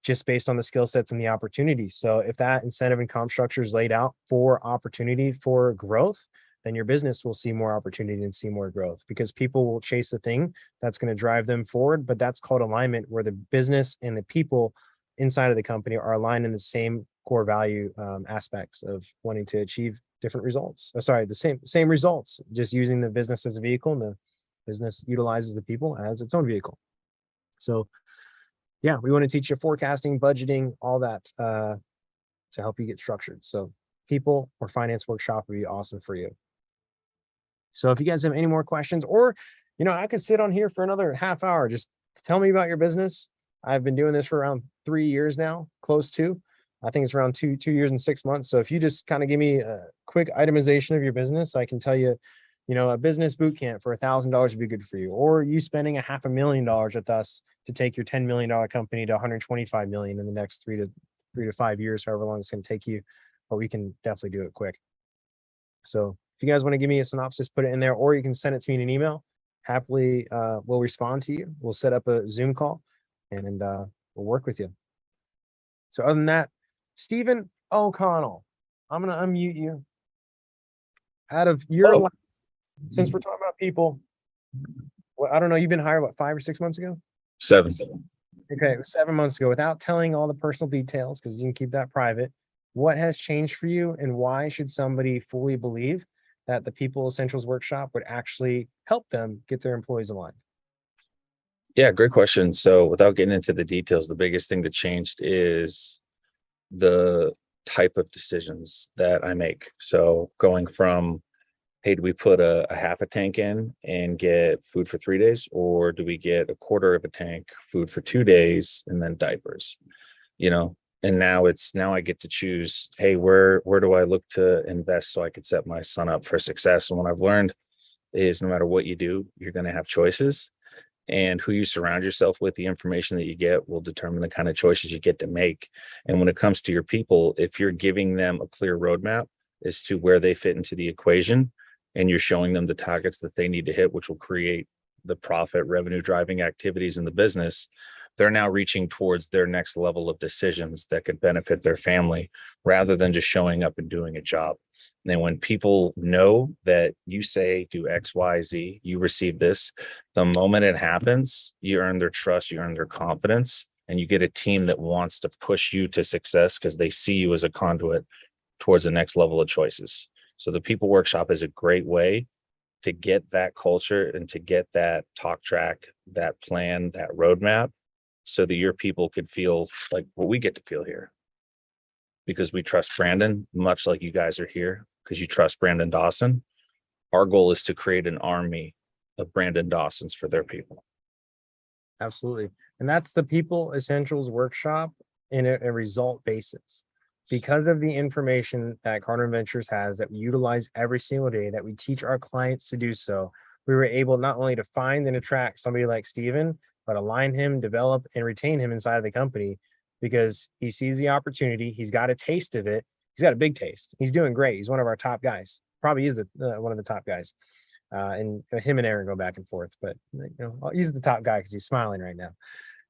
just based on the skill sets and the opportunities. So if that incentive and comp structure is laid out for opportunity for growth, then your business will see more opportunity and see more growth, because people will chase the thing that's going to drive them forward. But that's called alignment, where the business and the people inside of the company are aligned in the same core value aspects of wanting to achieve different results. The same results, just using the business as a vehicle, and the business utilizes the people as its own vehicle. So yeah, we want to teach you forecasting, budgeting, all that to help you get structured. So people or finance workshop would be awesome for you. So if you guys have any more questions, or, I could sit on here for another half hour, just tell me about your business. I've been doing this for around 3 years now, close to, I think it's around two years and 6 months. So if you just kind of give me a quick itemization of your business, I can tell you, a business boot camp for $1,000 would be good for you, or you spending $500,000 with us to take your $10 million company to $125 million in the next 3 to 5 years, however long it's going to take you, but we can definitely do it quick. So if you guys want to give me a synopsis, put it in there, or you can send it to me in an email. Happily, we'll respond to you. We'll set up a Zoom call, and we'll work with you. So other than that, Stephen O'Connell, I'm going to unmute you. Out of your, since we're talking about people, well, I don't know, you've been hired, 5 or 6 months ago? 7. Okay, 7 months ago, without telling all the personal details, because you can keep that private, what has changed for you and why should somebody fully believe that the People Essentials Workshop would actually help them get their employees aligned? Yeah, great question. So without getting into the details, the biggest thing that changed is the type of decisions that I make. So going from, hey, do we put a half a tank in and get food for 3 days, or do we get a quarter of a tank, food for 2 days, and then diapers? And now I get to choose, hey, where do I look to invest so I could set my son up for success? And what I've learned is no matter what you do, you're going to have choices, and who you surround yourself with, the information that you get will determine the kind of choices you get to make. And when it comes to your people, if you're giving them a clear roadmap as to where they fit into the equation, and you're showing them the targets that they need to hit, which will create the profit revenue driving activities in the business, they're now reaching towards their next level of decisions that could benefit their family rather than just showing up and doing a job. And when people know that you say do X, Y, Z, you receive this, the moment it happens, you earn their trust, you earn their confidence, and you get a team that wants to push you to success because they see you as a conduit towards the next level of choices. So the People Workshop is a great way to get that culture and to get that talk track, that plan, that roadmap, so that your people could feel like what we get to feel here. Because we trust Brandon, much like you guys are here, because you trust Brandon Dawson. Our goal is to create an army of Brandon Dawsons for their people. Absolutely. And that's the People Essentials Workshop in a result basis. Because of the information that Cardinal Ventures has that we utilize every single day, that we teach our clients to do so, we were able not only to find and attract somebody like Steven, but align him, develop, and retain him inside of the company because he sees the opportunity. He's got a taste of it. He's got a big taste. He's doing great. He's one of our top guys. Probably is one of the top guys. And him and Aaron go back and forth, but he's the top guy because he's smiling right now.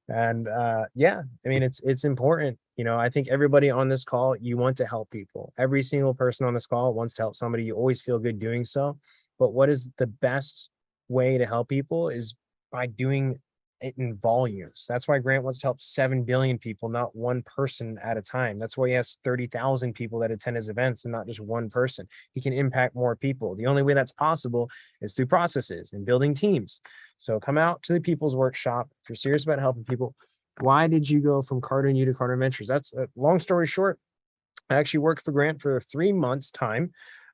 And yeah, I mean, it's important. I think everybody on this call, you want to help people. Every single person on this call wants to help somebody. You always feel good doing so. But what is the best way to help people is by doing it in volumes. That's why Grant wants to help 7 billion people, not one person at a time. That's why he has 30,000 people that attend his events and not just one person. He can impact more people. The only way that's possible is through processes and building teams. So come out to the People's Workshop. If you're serious about helping people, why did you go from Cardinal U to Cardinal Ventures? That's a long story short. I actually worked for Grant for 3 months time.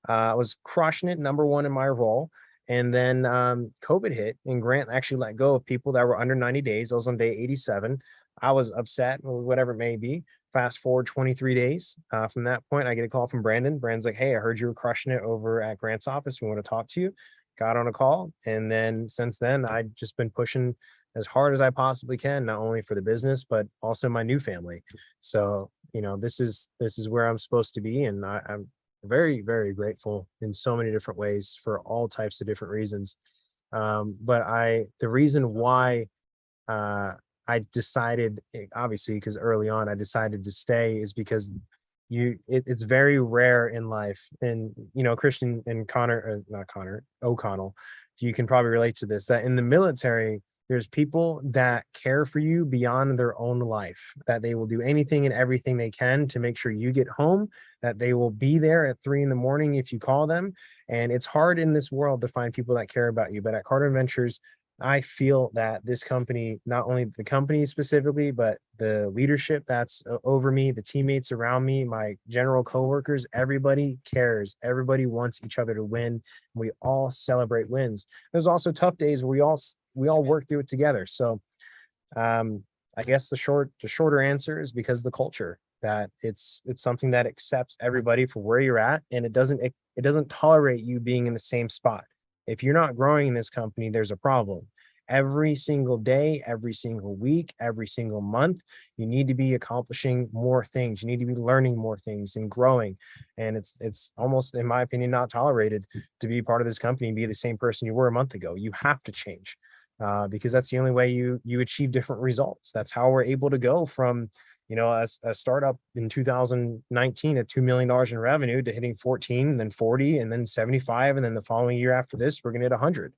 I was crushing it, #1 in my role. And then COVID hit and Grant actually let go of people that were under 90 days. I was on day 87. I was upset, whatever it may be. Fast forward 23 days. From that point, I get a call from Brandon. Brandon's like, hey, I heard you were crushing it over at Grant's office. We want to talk to you. Got on a call. And then since then, I've just been pushing as hard as I possibly can, not only for the business, but also my new family. So, this is where I'm supposed to be. And I'm very, very grateful in so many different ways for all types of different reasons. But the reason why I decided, obviously, because early on I decided to stay is because it's very rare in life. And, Christian and O'Connell, you can probably relate to this, that in the military, there's people that care for you beyond their own life, that they will do anything and everything they can to make sure you get home, that they will be there at 3 a.m. if you call them. And it's hard in this world to find people that care about you. But at Cardinal Ventures, I feel that this company, not only the company specifically, but the leadership that's over me, the teammates around me, my general coworkers, everybody cares. Everybody wants each other to win. We all celebrate wins. There's also tough days where we all work through it together. So I guess the shorter answer is because the culture, that it's something that accepts everybody for where you're at, and it doesn't tolerate you being in the same spot. If you're not growing in this company, there's a problem. Every single day, every single week, every single month, you need to be accomplishing more things. You need to be learning more things and growing. And it's almost, in my opinion, not tolerated to be part of this company and be the same person you were a month ago. You have to change because that's the only way you achieve different results. That's how we're able to go from a startup in 2019 at $2 million in revenue to hitting 14, then 40, and then 75. And then the following year after this, we're going to hit 100.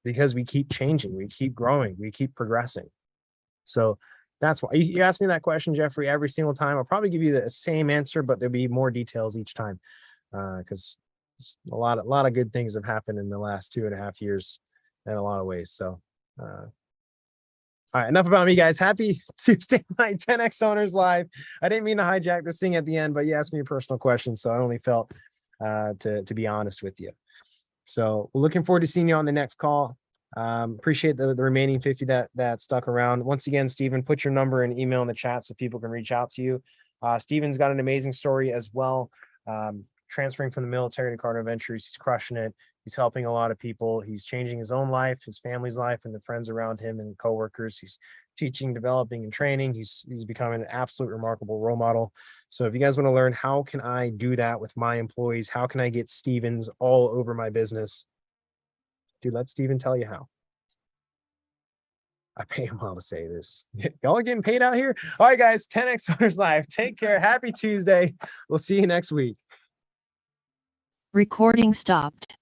Because we keep changing, we keep growing, we keep progressing. So that's why you asked me that question, Jeffrey, every single time. I'll probably give you the same answer, but there'll be more details each time. Because a lot of good things have happened in the last 2.5 years in a lot of ways. So all right, enough about me, guys. Happy Tuesday night, 10X Owners Live. I didn't mean to hijack this thing at the end, but you asked me a personal question, so I only felt to be honest with you. So we're looking forward to seeing you on the next call. Appreciate the remaining 50 that stuck around. Once again, Stephen, put your number and email in the chat so people can reach out to you. Stephen's got an amazing story as well. Transferring from the military to Cardinal Ventures, he's crushing it. He's helping a lot of people. He's changing his own life, his family's life, and the friends around him and coworkers. He's teaching, developing, and training. He's becoming an absolute remarkable role model. So if you guys want to learn how can I do that with my employees, how can I get Stevens all over my business, dude, let Steven tell you how. I pay him well to say this. Y'all are getting paid out here. All right, guys, 10X Owners Live. Take care. Happy Tuesday. We'll see you next week. Recording stopped.